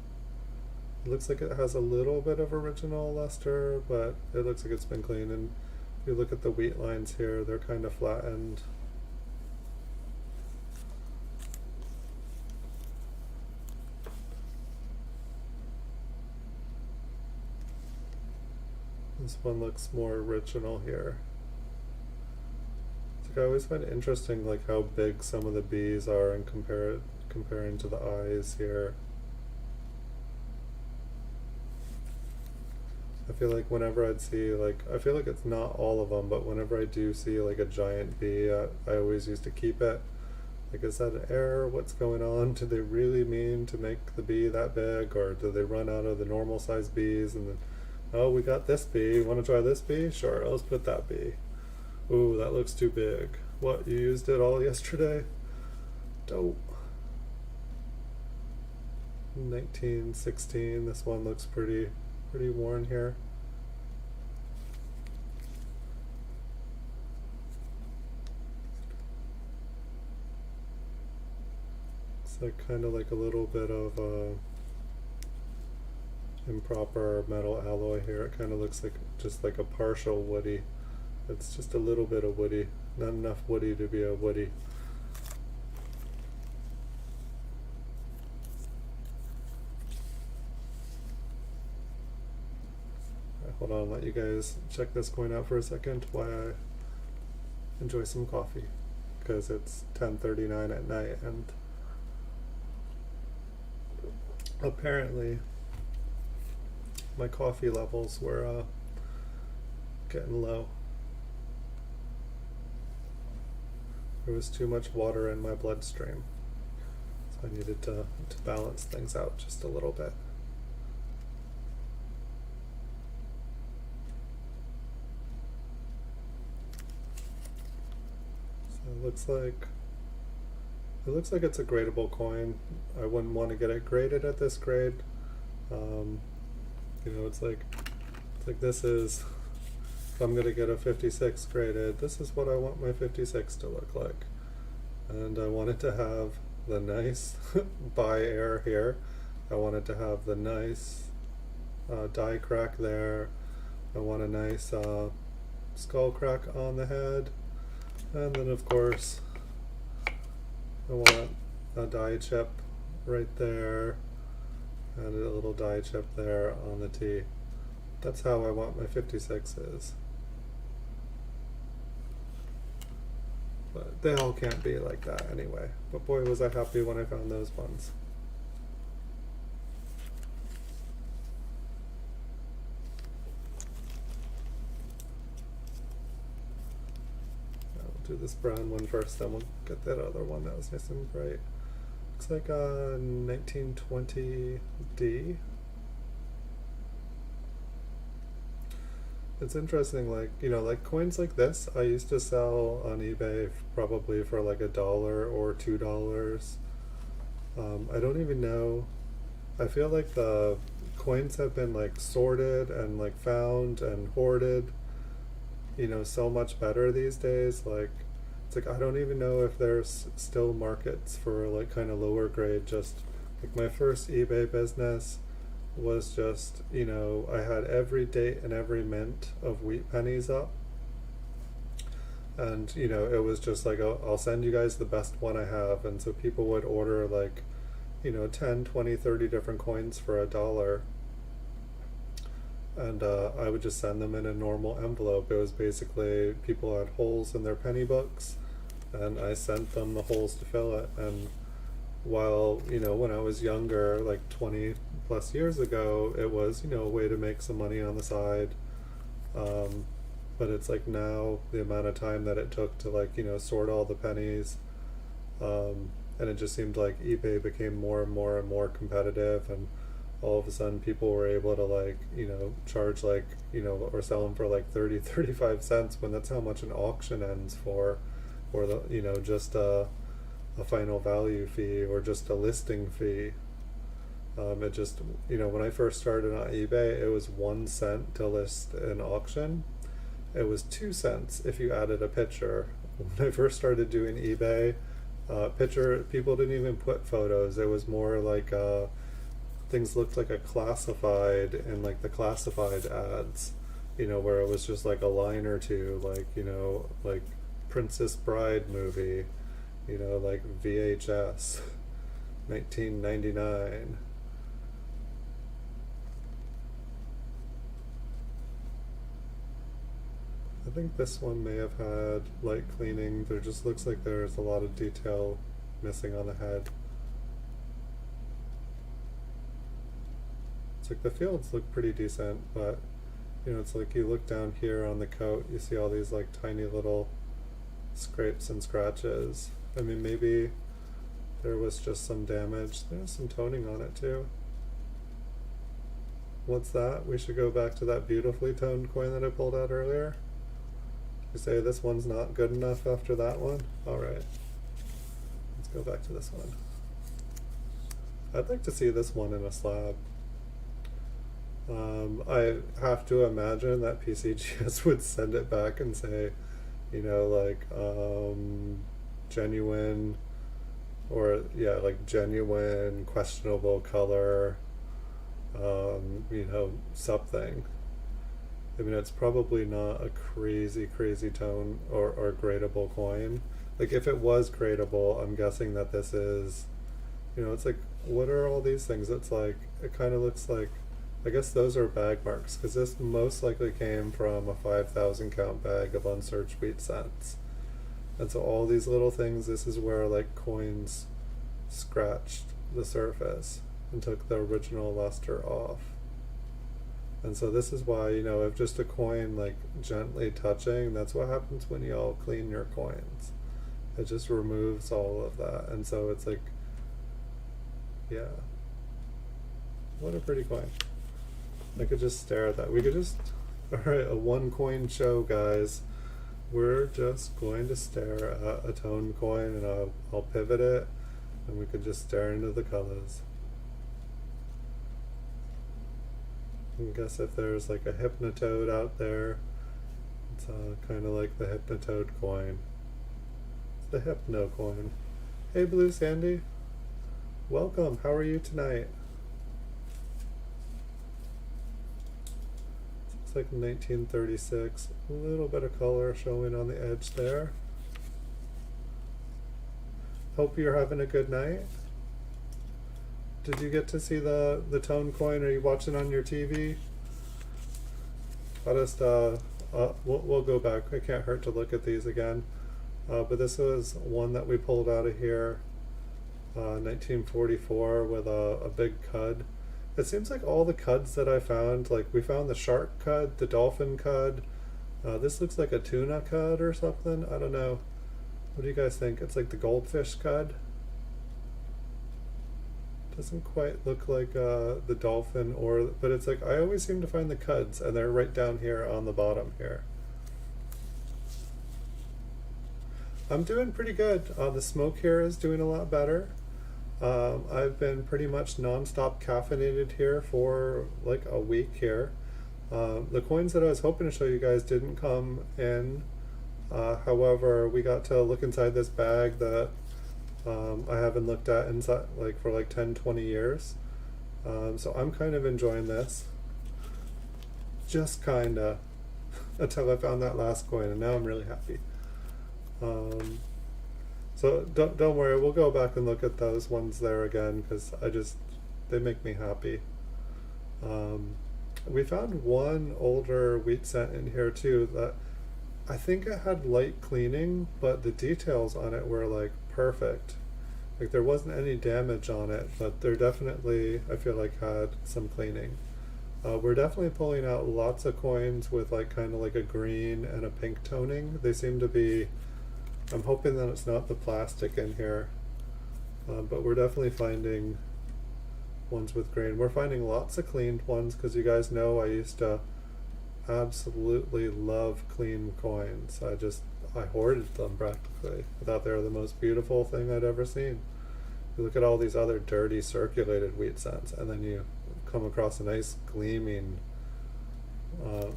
It looks like it has a little bit of original luster, but it looks like it's been cleaned. And if you look at the wheat lines here, they're kind of flattened. This one looks more original here. It's like I always find it interesting like how big some of the bees are and comparing to the eyes here. I feel like whenever I'd see, like, I feel like it's not all of them, but whenever I do see like a giant bee, I always used to keep it. Like, is that an error? What's going on? Do they really mean to make the bee that big, or do they run out of the normal size bees and then, oh, we got this bee, you want to try this bee? Sure, let's put that bee. Ooh, that looks too big. What, you used it all yesterday? Dope. 1916, this one looks pretty worn here. It's like kind of like a little bit of improper metal alloy here. It kind of looks like just like a partial woody. It's just a little bit of woody, not enough woody to be a woody. Hold on, let you guys check this coin out for a second while I enjoy some coffee, because it's 10:39 at night and apparently my coffee levels were getting low. There was too much water in my bloodstream, so I needed to balance things out just a little bit. It looks like it's a gradable coin. I wouldn't want to get it graded at this grade. You know, it's like this is, if I'm going to get a 56 graded, this is what I want my 56 to look like. And I want it to have the nice bi air here. I want it to have the nice die crack there. I want a nice skull crack on the head. And then of course I want a die chip right there and a little die chip there on the T. That's how I want my 56s. But they all can't be like that anyway. But boy, was I happy when I found those ones. I'll do this brown one first, then we'll get that other one that was nice and bright. Looks like a 1920D. It's interesting, like, you know, like coins like this, I used to sell on eBay probably for like $1 or $2. I don't even know. I feel like the coins have been like sorted and like found and hoarded, you know, so much better these days. Like, it's like I don't even know if there's still markets for like kind of lower grade. Just like my first eBay business was just, you know, I had every date and every mint of wheat pennies up, and you know, it was just like, I'll send you guys the best one I have. And so people would order like, you know, 10, 20, 30 different coins for $1, and I would just send them in a normal envelope. It was basically, people had holes in their penny books and I sent them the holes to fill it. And while, you know, when I was younger, like 20 plus years ago, it was, you know, a way to make some money on the side. But it's like now the amount of time that it took to, like, you know, sort all the pennies, and it just seemed like eBay became more and more and more competitive, and all of a sudden people were able to, like, you know, charge like, you know, or sell them for like 30-35 cents when that's how much an auction ends for, or the, you know, just a final value fee or just a listing fee. It just, you know, when I first started on eBay, it was 1 cent to list an auction. It was 2 cents if you added a picture. When I first started doing eBay, people didn't even put photos. It was more like things looked like a classified in like the classified ads, you know, where it was just like a line or two, like, you know, like Princess Bride movie, you know, like VHS, 1999. I think this one may have had light cleaning. There just looks like there's a lot of detail missing on the head. It's like the fields look pretty decent, but you know, it's like you look down here on the coat, you see all these like tiny little scrapes and scratches. I mean, maybe there was just some damage. There's some toning on it too. What's that? We should go back to that beautifully toned coin that I pulled out earlier. You say this one's not good enough after that one? Alright. Let's go back to this one. I'd like to see this one in a slab. I have to imagine that PCGS would send it back and say, you know, like, genuine, or yeah, like genuine, questionable color, you know, something. I mean, it's probably not a crazy tone or gradable coin. Like, if it was gradable, I'm guessing that this is, you know, it's like, what are all these things? It's like, it kind of looks like, I guess those are bag marks, because this most likely came from a 5,000 count bag of unsearched wheat cents. And so all these little things, this is where like coins scratched the surface and took the original luster off. And so this is why, you know, if just a coin like gently touching, that's what happens when you all clean your coins. It just removes all of that. And so it's like, yeah, what a pretty coin. I could just stare at that. We could just, alright, a one coin show, guys. We're just going to stare at a tone coin, and I'll pivot it, and we could just stare into the colors. I guess if there's like a Hypnotoad out there, it's kind of like the Hypnotoad coin. It's the Hypno coin. Hey Blue Sandy, welcome, how are you tonight? looks like 1936. A little bit of color showing on the edge there. Hope you're having a good night. Did you get to see the tone coin? Are you watching on your TV? I'll just, we'll go back. It can't hurt to look at these again. But this was one that we pulled out of here, 1944, with a big cud. It seems like all the cuds that I found, like we found the shark cud, the dolphin cud. This looks like a tuna cud or something. I don't know. What do you guys think? It's like the goldfish cud. Doesn't quite look like the dolphin, but it's like I always seem to find the cuds, and they're right down here on the bottom here. I'm doing pretty good. The smoke here is doing a lot better. I've been pretty much non-stop caffeinated here for like a week here. The coins that I was hoping to show you guys didn't come in. However, we got to look inside this bag that I haven't looked at inside like for like 10-20 years. So I'm kind of enjoying this. Just kinda until I found that last coin, and now I'm really happy. So don't worry, we'll go back and look at those ones there again, because they make me happy. We found one older wheat cent in here too that I think it had light cleaning, but the details on it were like perfect. Like there wasn't any damage on it, but there definitely, I feel like, had some cleaning. We're definitely pulling out lots of coins with like kind of like a green and a pink toning. They seem to be, I'm hoping that it's not the plastic in here, but we're definitely finding ones with grain. We're finding lots of cleaned ones, because you guys know I used to absolutely love clean coins. I hoarded them practically. I thought they were the most beautiful thing I'd ever seen. You look at all these other dirty circulated wheat cents, and then you come across a nice gleaming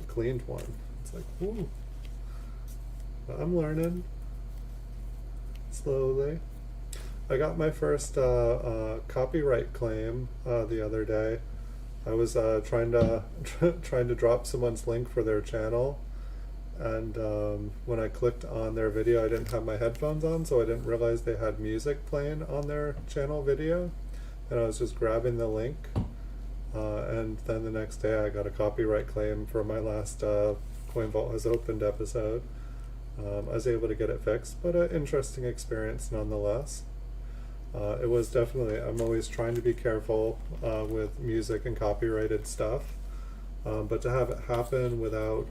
cleaned one. It's like, whoo. But I'm learning slowly. I got my first copyright claim the other day. I was trying to drop someone's link for their channel, and when I clicked on their video, I didn't have my headphones on, so I didn't realize they had music playing on their channel video, and I was just grabbing the link, and then the next day I got a copyright claim for my last Coin Vault Has Opened episode. I was able to get it fixed, but an interesting experience nonetheless. It was definitely, I'm always trying to be careful with music and copyrighted stuff, but to have it happen without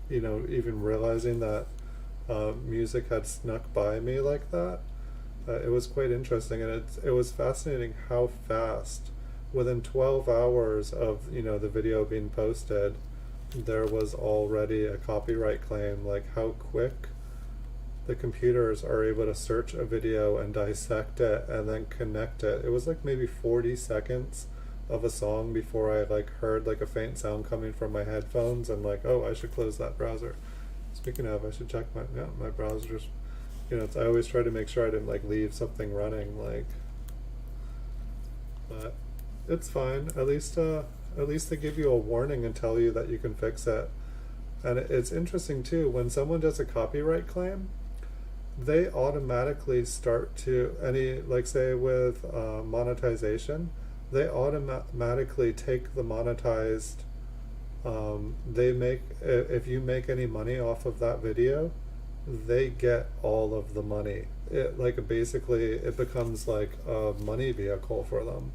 even realizing that music had snuck by me like that, it was quite interesting. And it was fascinating how fast, within 12 hours of the video being posted, there was already a copyright claim. Like how quick the computers are able to search a video and dissect it and then connect it. It was like maybe 40 seconds of a song before I like heard like a faint sound coming from my headphones, and like, oh, I should close that browser. Speaking of, I should check my browsers. I always try to make sure I didn't like leave something running, like, but it's fine. At least they give you a warning and tell you that you can fix it. And it's interesting too, when someone does a copyright claim, they automatically start to, like say with monetization, they automatically take the monetized, if you make any money off of that video, they get all of the money. Basically it becomes like a money vehicle for them.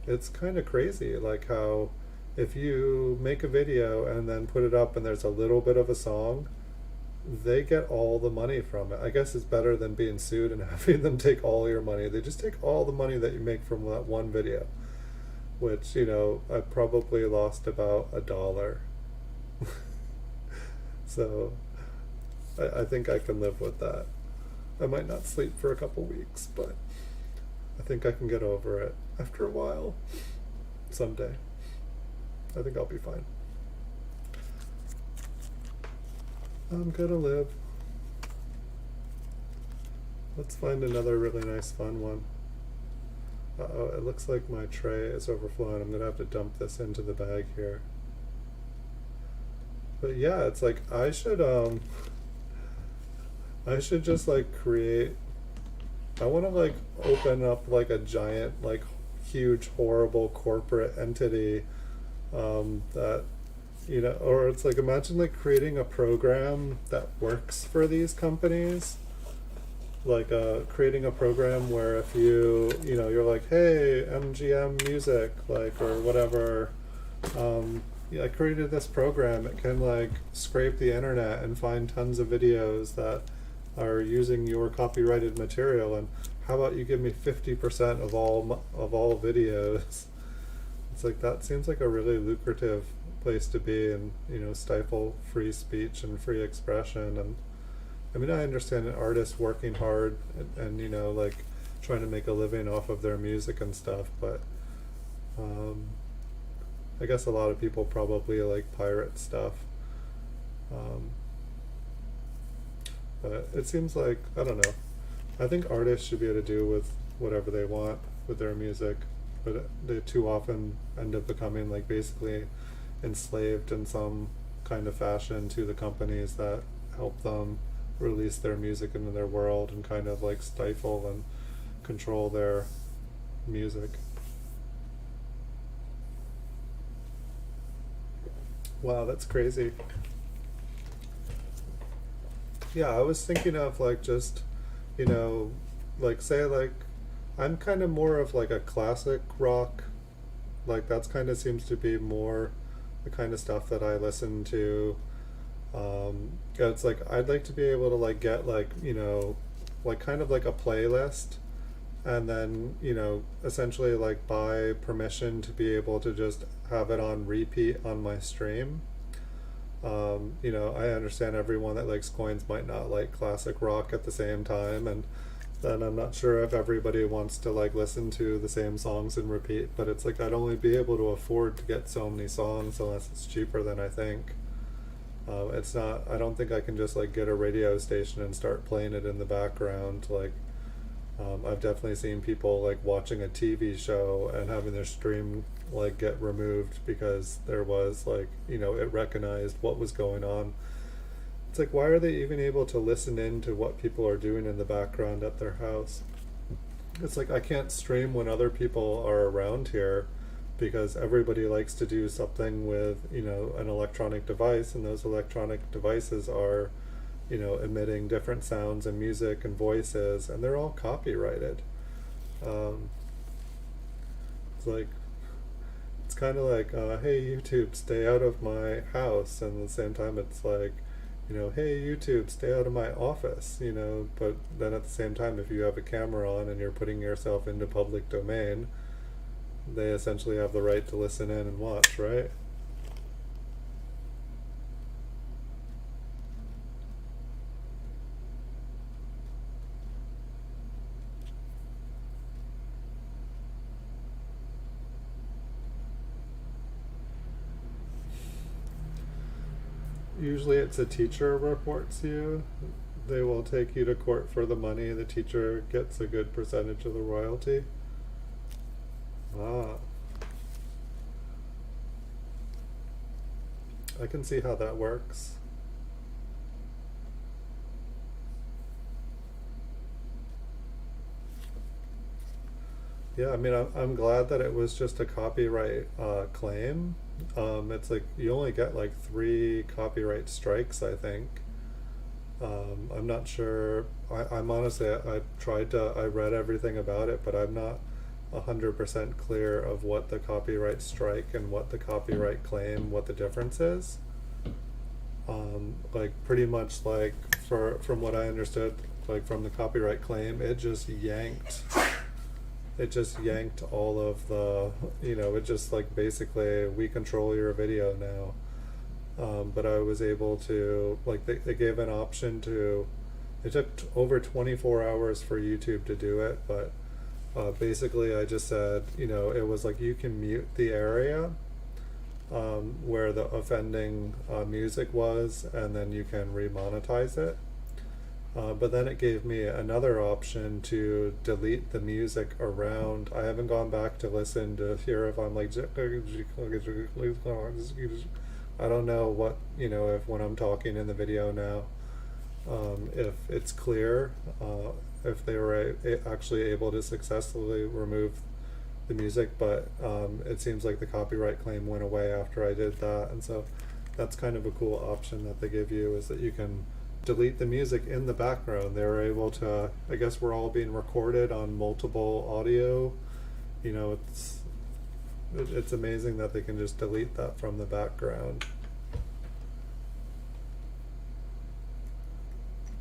It's kind of crazy, like how if you make a video and then put it up and there's a little bit of a song, they get all the money from it. I guess it's better than being sued and having them take all your money. They just take all the money that you make from that one video, which, I probably lost about $1. So I think I can live with that. I might not sleep for a couple weeks, but I think I can get over it after a while. Someday. I think I'll be fine. I'm gonna live. Let's find another really nice fun one. Uh-oh, it looks like my tray is overflowing. I'm gonna have to dump this into the bag here. But yeah, it's like I should just like create, I wanna like open up like a giant, like huge, horrible corporate entity, that, you know, or it's like imagine like creating a program that works for these companies, like creating a program where if you know, you're like, hey, MGM Music, like, or whatever, yeah, I created this program. It can like scrape the internet and find tons of videos that are using your copyrighted material, and how about you give me 50% of all videos? It's like that seems like a really lucrative place to be, and you know, stifle free speech and free expression. And I mean, I understand an artist working hard and you know, like trying to make a living off of their music and stuff, but um, I guess a lot of people probably like pirate stuff. Um, but it seems like, I don't know. I think artists should be able to do with whatever they want with their music, but they too often end up becoming like basically enslaved in some kind of fashion to the companies that help them release their music into their world and kind of like stifle and control their music. Wow, that's crazy. Yeah, I was thinking of like just, you know, like say like I'm kind of more of like a classic rock, like that's kind of seems to be more the kind of stuff that I listen to. It's like I'd like to be able to like get like, you know, like kind of like a playlist, and then, you know, essentially like buy permission to be able to just have it on repeat on my stream. You know, I understand everyone that likes coins might not like classic rock at the same time, and then I'm not sure if everybody wants to like listen to the same songs and repeat, but it's like I'd only be able to afford to get so many songs unless it's cheaper than I think. It's not, I don't think I can just like get a radio station and start playing it in the background. Like, I've definitely seen people like watching a TV show and having their stream like get removed because there was like, you know, it recognized what was going on. It's like, why are they even able to listen in to what people are doing in the background at their house? It's like I can't stream when other people are around here because everybody likes to do something with, you know, an electronic device, and those electronic devices are, you know, emitting different sounds and music and voices, and they're all copyrighted. Um, it's like, it's kind of like, hey YouTube, stay out of my house, and at the same time it's like, you know, hey YouTube, stay out of my office, you know, but then at the same time, if you have a camera on and you're putting yourself into public domain, they essentially have the right to listen in and watch, right? Usually it's a teacher reports you. They will take you to court for the money. The teacher gets a good percentage of the royalty. Ah, I can see how that works. Yeah, I mean, I'm glad that it was just a copyright claim. It's like you only get like 3 copyright strikes, I think. I'm not sure. I'm honestly, I read everything about it, but I'm not 100% clear of what the copyright strike and what the copyright claim, what the difference is. Like pretty much like from what I understood, like from the copyright claim, it just yanked all of the, you know, it just like basically we control your video now. But I was able to, like, they gave an option to, it took over 24 hours for YouTube to do it, but basically I just said, you know, it was like you can mute the area where the offending music was, and then you can remonetize it. But then it gave me another option to delete the music around. I haven't gone back to listen to hear if I'm like, I don't know what, if when I'm talking in the video now, if it's clear, if they were actually able to successfully remove the music, but it seems like the copyright claim went away after I did that, and so that's kind of a cool option that they give you, is that you can delete the music in the background. They were able to, I guess we're all being recorded on multiple audio, it's amazing that they can just delete that from the background.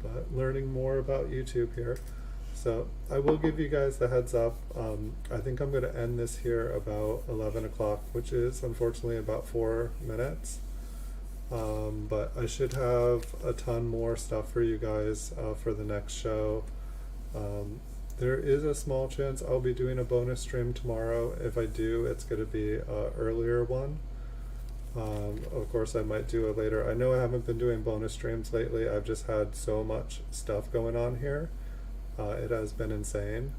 But learning more about YouTube here. So I will give you guys the heads up. I think I'm going to end this here about 11 o'clock, which is unfortunately about 4 minutes. But I should have a ton more stuff for you guys for the next show. There is a small chance I'll be doing a bonus stream tomorrow. If I do, it's going to be an earlier one. Of course, I might do it later. I know I haven't been doing bonus streams lately. I've just had so much stuff going on here. It has been insane.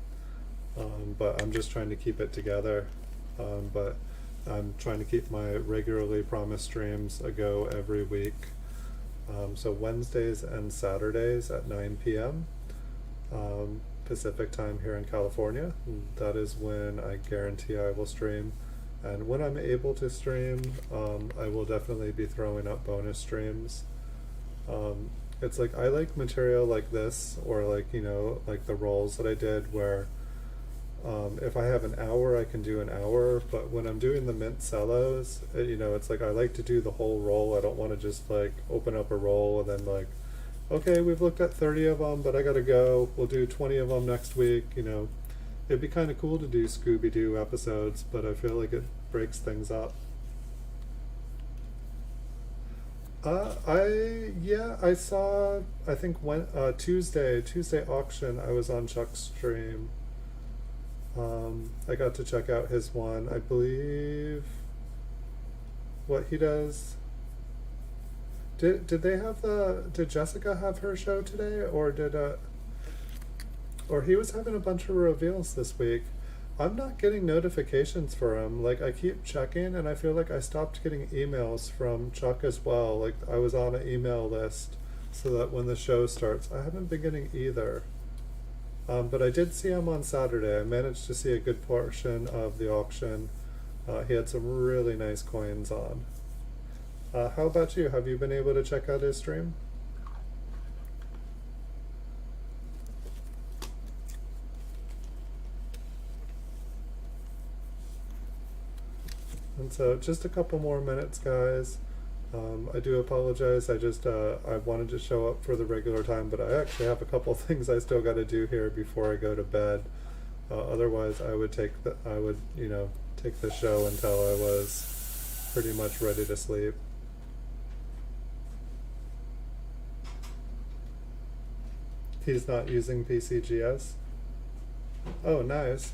But I'm just trying to keep it together. But I'm trying to keep my regularly promised streams a go every week. So Wednesdays and Saturdays at 9 p.m. Pacific time here in California. That is when I guarantee I will stream. And when I'm able to stream, I will definitely be throwing up bonus streams. It's like, I like material like this, or like, like the rolls that I did where if I have an hour, I can do an hour, but when I'm doing the mint cellos, it's like I like to do the whole roll. I don't want to just like open up a roll and then like, okay, we've looked at 30 of them, but I gotta go. We'll do 20 of them next week, It'd be kind of cool to do Scooby-Doo episodes, but I feel like it breaks things up. I saw, I think Tuesday auction, I was on Chuck's stream. I got to check out his one. I believe what he does. Did Jessica have her show today, or he was having a bunch of reveals this week? I'm not getting notifications for him. Like, I keep checking, and I feel like I stopped getting emails from Chuck as well. Like, I was on an email list so that when the show starts, I haven't been getting either. But I did see him on Saturday. I managed to see a good portion of the auction. He had some really nice coins on. How about you? Have you been able to check out his stream? And so just a couple more minutes, guys. I do apologize. I wanted to show up for the regular time, but I actually have a couple things I still got to do here before I go to bed. Otherwise, I would take the show until I was pretty much ready to sleep. He's not using PCGS? Oh, nice.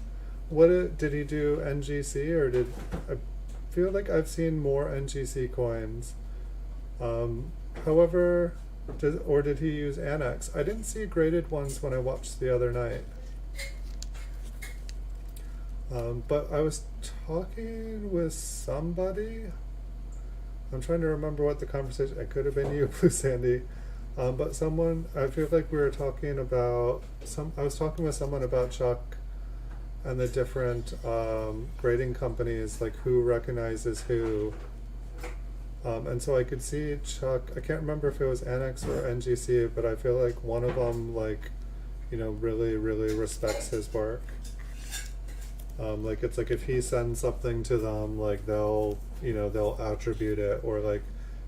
Did he do NGC, or I feel like I've seen more NGC coins. However, did he use Annex? I didn't see graded ones when I watched the other night. But I was talking with somebody. I'm trying to remember what the conversation. It could have been you, Blue Sandy. But someone. I feel like we were talking about I was talking with someone about Chuck and the different grading companies, like who recognizes who. And so I could see Chuck, I can't remember if it was Annex or NGC, but I feel like one of them, really, really respects his work. Like, it's like if he sends something to them, like they'll attribute it, or like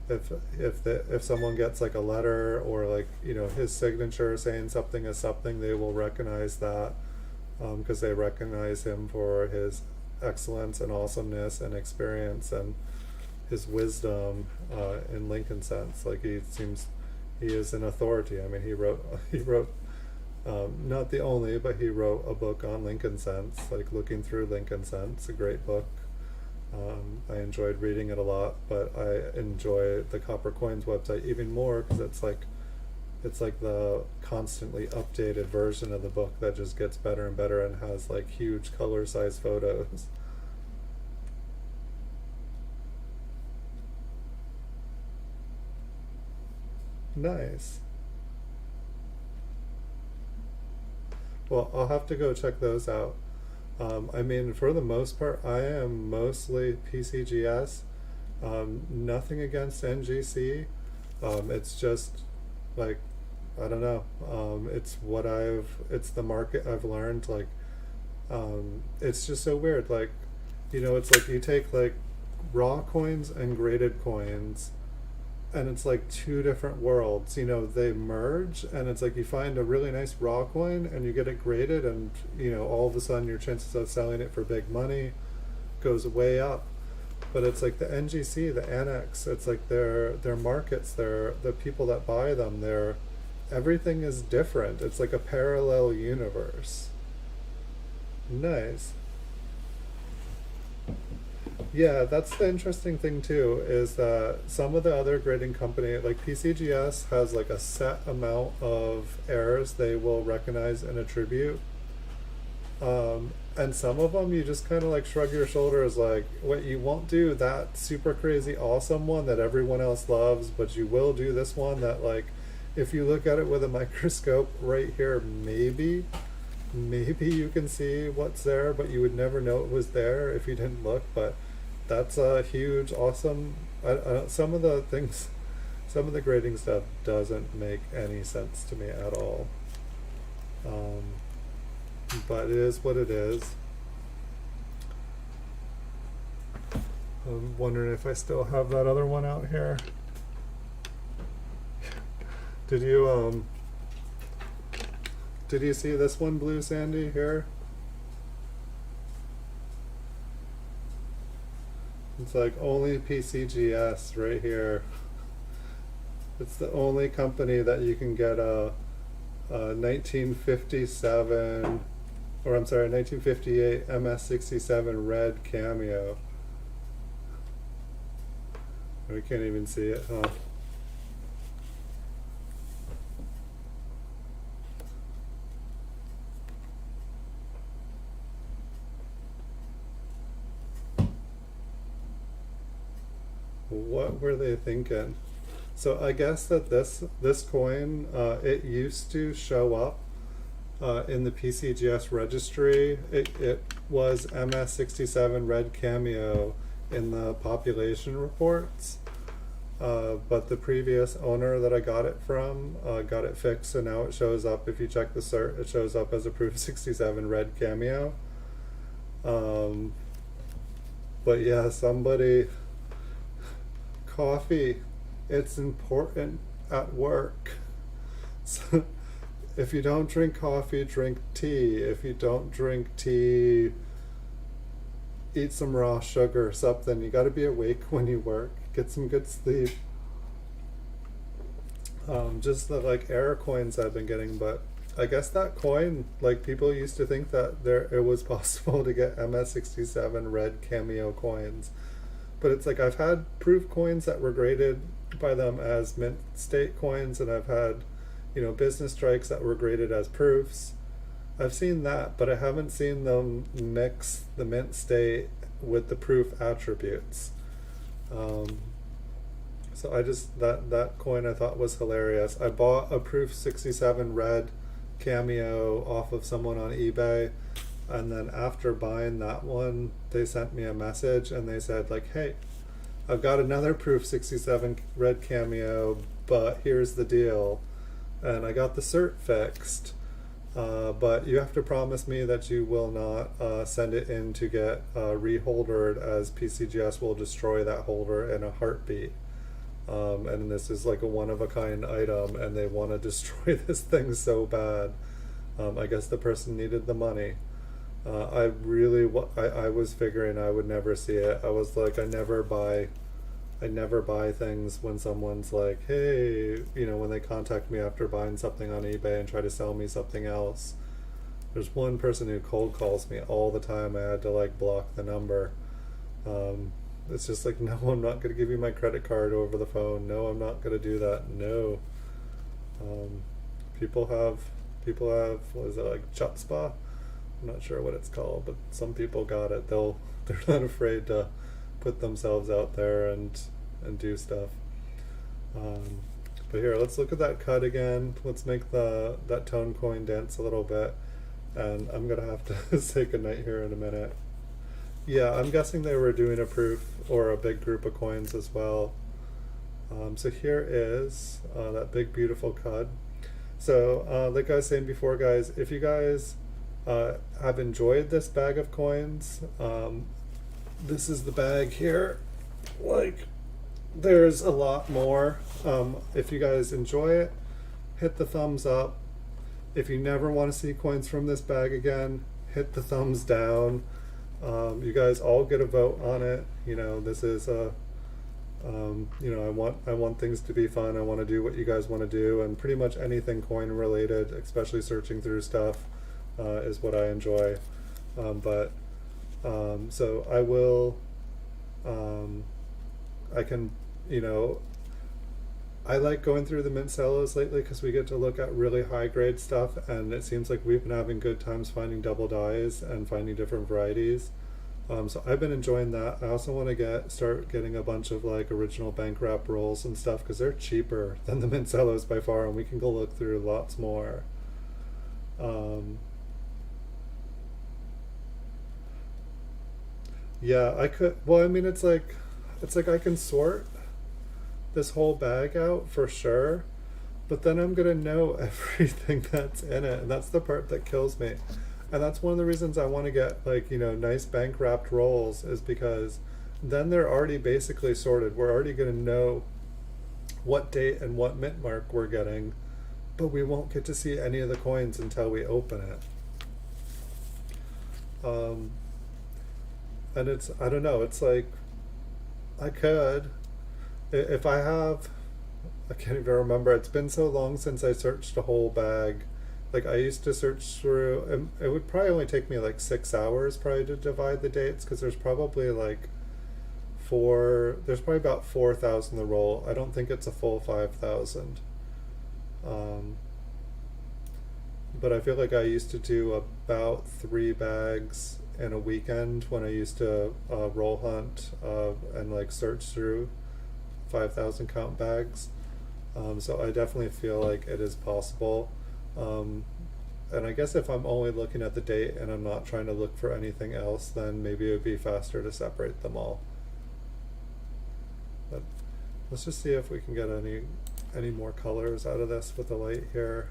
if someone gets like a letter or like, his signature saying something is something, they will recognize that. Because they recognize him for his excellence and awesomeness and experience and his wisdom in Lincoln Sense. Like, he is an authority. I mean, he wrote not the only, but he wrote a book on Lincoln Sense, like Looking Through Lincoln Sense, a great book. I enjoyed reading it a lot, but I enjoy the Copper Coins website even more because it's like it's like the constantly updated version of the book that just gets better and better and has like huge color size photos. Nice. Well, I'll have to go check those out. I mean, for the most part, I am mostly PCGS. Nothing against NGC. It's just like, I don't know. It's the market I've learned. Like, it's just so weird. Like, it's like you take like raw coins and graded coins, and it's like two different worlds. They merge, and it's like you find a really nice raw coin and you get it graded, and all of a sudden your chances of selling it for big money goes way up. But it's like the NGC, the annex, it's like their markets, the people that buy them, everything is different. It's like a parallel universe. Nice. Yeah, that's the interesting thing too, is that some of the other grading company, like PCGS, has like a set amount of errors they will recognize and attribute. And some of them you just kind of like shrug your shoulders, like, what, you won't do that super crazy awesome one that everyone else loves, but you will do this one that, like, if you look at it with a microscope right here, maybe you can see what's there, but you would never know it was there if you didn't look. But that's a huge, awesome. Some of the things, some of the grading stuff doesn't make any sense to me at all. But it is what it is. I'm wondering if I still have that other one out here. Did you see this one, Blue Sandy, here? It's like only PCGS right here. It's the only company that you can get a 1957, or I'm sorry, 1958 MS67 red cameo. We can't even see it, huh? What were they thinking? So I guess that this coin, it used to show up in the PCGS registry. It was MS67 red cameo in the population reports, but the previous owner that I got it from got it fixed, so now it shows up, if you check the cert, it shows up as a proof 67 red cameo. But yeah, coffee, it's important at work. So if you don't drink coffee, drink tea. If you don't drink tea, eat some raw sugar or something. You got to be awake when you work. Get some good sleep. Just the like error coins I've been getting, but I guess that coin, like, people used to think that it was possible to get MS67 red cameo coins. But it's like, I've had proof coins that were graded by them as mint state coins, and I've had, business strikes that were graded as proofs. I've seen that, but I haven't seen them mix the mint state with the proof attributes. So I just, that coin I thought was hilarious. I bought a proof 67 red cameo off of someone on eBay, and then after buying that one, they sent me a message and they said, like, hey, I've got another proof 67 red cameo, but here's the deal. And I got the cert fixed, but you have to promise me that you will not send it in to get reholdered, as PCGS will destroy that holder in a heartbeat. And this is like a one-of-a-kind item, and they want to destroy this thing so bad. I guess the person needed the money. I was figuring I would never see it. I was like, I never buy things when someone's like, hey, when they contact me after buying something on eBay and try to sell me something else. There's one person who cold calls me all the time. I had to like block the number. It's just like, no, I'm not going to give you my credit card over the phone. No, I'm not going to do that. No. Um, people have what is it, like chutzpah? I'm not sure what it's called, but some people got it. They're not afraid to put themselves out there and do stuff. Um, but here, let's look at that cut again. Let's make that tone coin dance a little bit, and I'm gonna have to say goodnight here in a minute. Yeah, I'm guessing they were doing a proof or a big group of coins as well. So here is that big beautiful cud. So like I was saying before, guys, if you guys have enjoyed this bag of coins, this is the bag here. Like, there's a lot more. If you guys enjoy it, hit the thumbs up. If you never want to see coins from this bag again, hit the thumbs down. You guys all get a vote on it. You know, this is a you know, I want things to be fun. I want to do what you guys want to do, and pretty much anything coin related, especially searching through stuff, is what I enjoy. So I will, I can, you know, I like going through the mint cellos lately because we get to look at really high grade stuff, and it seems like we've been having good times finding double dyes and finding different varieties. So I've been enjoying that. I also want to start getting a bunch of like original bank wrap rolls and stuff because they're cheaper than the mint cellos by far, and we can go look through lots more. Yeah, I could. Well, I mean, it's like I can sort this whole bag out for sure, but then I'm gonna know everything that's in it, and that's the part that kills me. And that's one of the reasons I want to get, like, you know, nice bank wrapped rolls, is because then they're already basically sorted. We're already going to know what date and what mint mark we're getting, but we won't get to see any of the coins until we open it. And it's, I don't know, it's like, I could, if I have, I can't even remember, it's been so long since I searched a whole bag. Like, I used to search through, and it would probably only take me like 6 hours probably to divide the dates, because there's probably like there's probably about 4,000 the roll. I don't think it's a full 5,000. But I feel like I used to do about 3 bags in a weekend when I used to roll hunt and like search through 5,000 count bags. So I definitely feel like it is possible. And I guess if I'm only looking at the date and I'm not trying to look for anything else, then maybe it would be faster to separate them all. But let's just see if we can get any more colors out of this with the light here.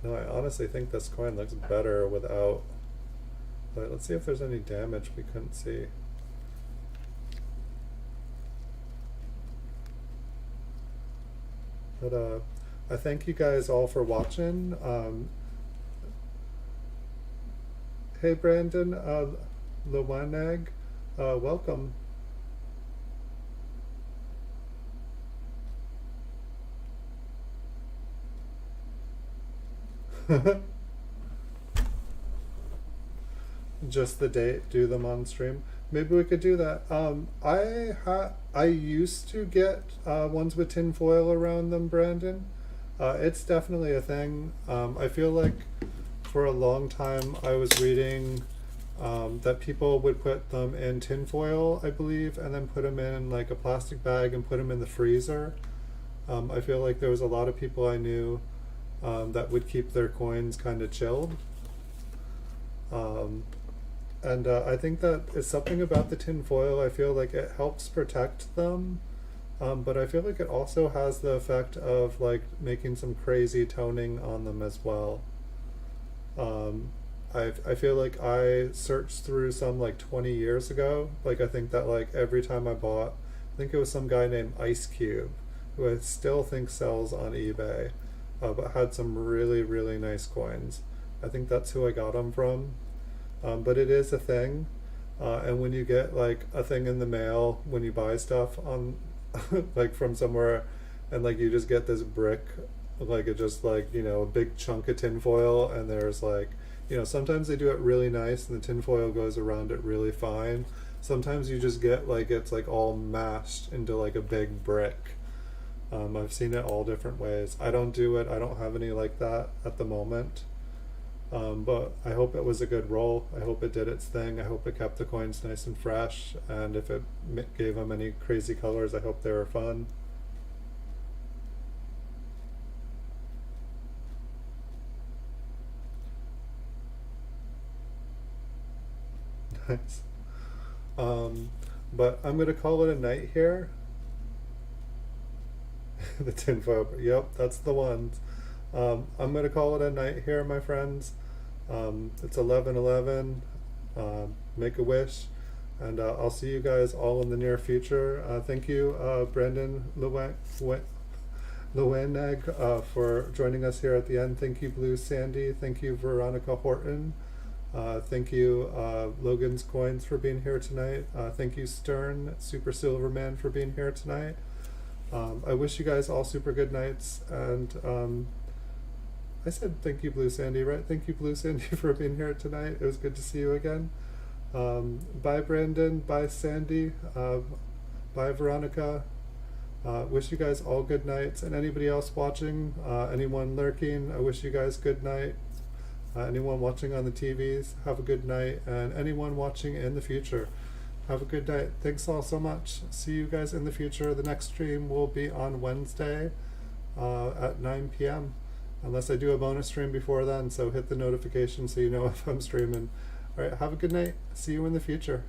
No, I honestly think this coin looks better without. But let's see if there's any damage we couldn't see. But I thank you guys all for watching. Hey Brandon, Lewanag, welcome. Just the date, do them on stream. Maybe we could do that. I used to get ones with tin foil around them, Brandon. It's definitely a thing. I feel like for a long time I was reading that people would put them in tin foil, I believe, and then put them in like a plastic bag and put them in the freezer. I feel like there was a lot of people I knew that would keep their coins kind of chilled. And I think that it's something about the tin foil. I feel like it helps protect them, but I feel like it also has the effect of like making some crazy toning on them as well. I feel like I searched through some like 20 years ago. Like, I think that like every time I bought, I think it was some guy named Ice Cube, who I still think sells on eBay, but had some really, really nice coins. I think that's who I got them from. But it is a thing, and when you get like a thing in the mail, when you buy stuff on like from somewhere, and like you just get this brick, like it just like, you know, a big chunk of tin foil, and there's like, you know, sometimes they do it really nice and the tin foil goes around it really fine. Sometimes you just get like it's like all mashed into like a big brick. I've seen it all different ways. I don't do it. I don't have any like that at the moment. But I hope it was a good roll. I hope it did its thing. I hope it kept the coins nice and fresh. And if it gave them any crazy colors, I hope they were fun. Nice. But I'm going to call it a night here. The tinfoil. Yep, that's the ones. I'm going to call it a night here, my friends. It's 11:11. Make a wish. And I'll see you guys all in the near future. Thank you, Brandon Lewenag, for joining us here at the end. Thank you, Blue Sandy. Thank you, Veronica Horton. Thank you, Logan's Coins, for being here tonight. Thank you, Stern, Super Silverman, for being here tonight. I wish you guys all super good nights. And I said thank you, Blue Sandy, right? Thank you, Blue Sandy, for being here tonight. It was good to see you again. Bye, Brandon. Bye, Sandy. Bye, Veronica. Wish you guys all good nights. And anybody else watching, anyone lurking, I wish you guys good night. Anyone watching on the TVs, have a good night. And anyone watching in the future, have a good night. Thanks all so much. See you guys in the future. The next stream will be on Wednesday at 9 p.m. Unless I do a bonus stream before then, so hit the notification so you know if I'm streaming. All right, have a good night. See you in the future.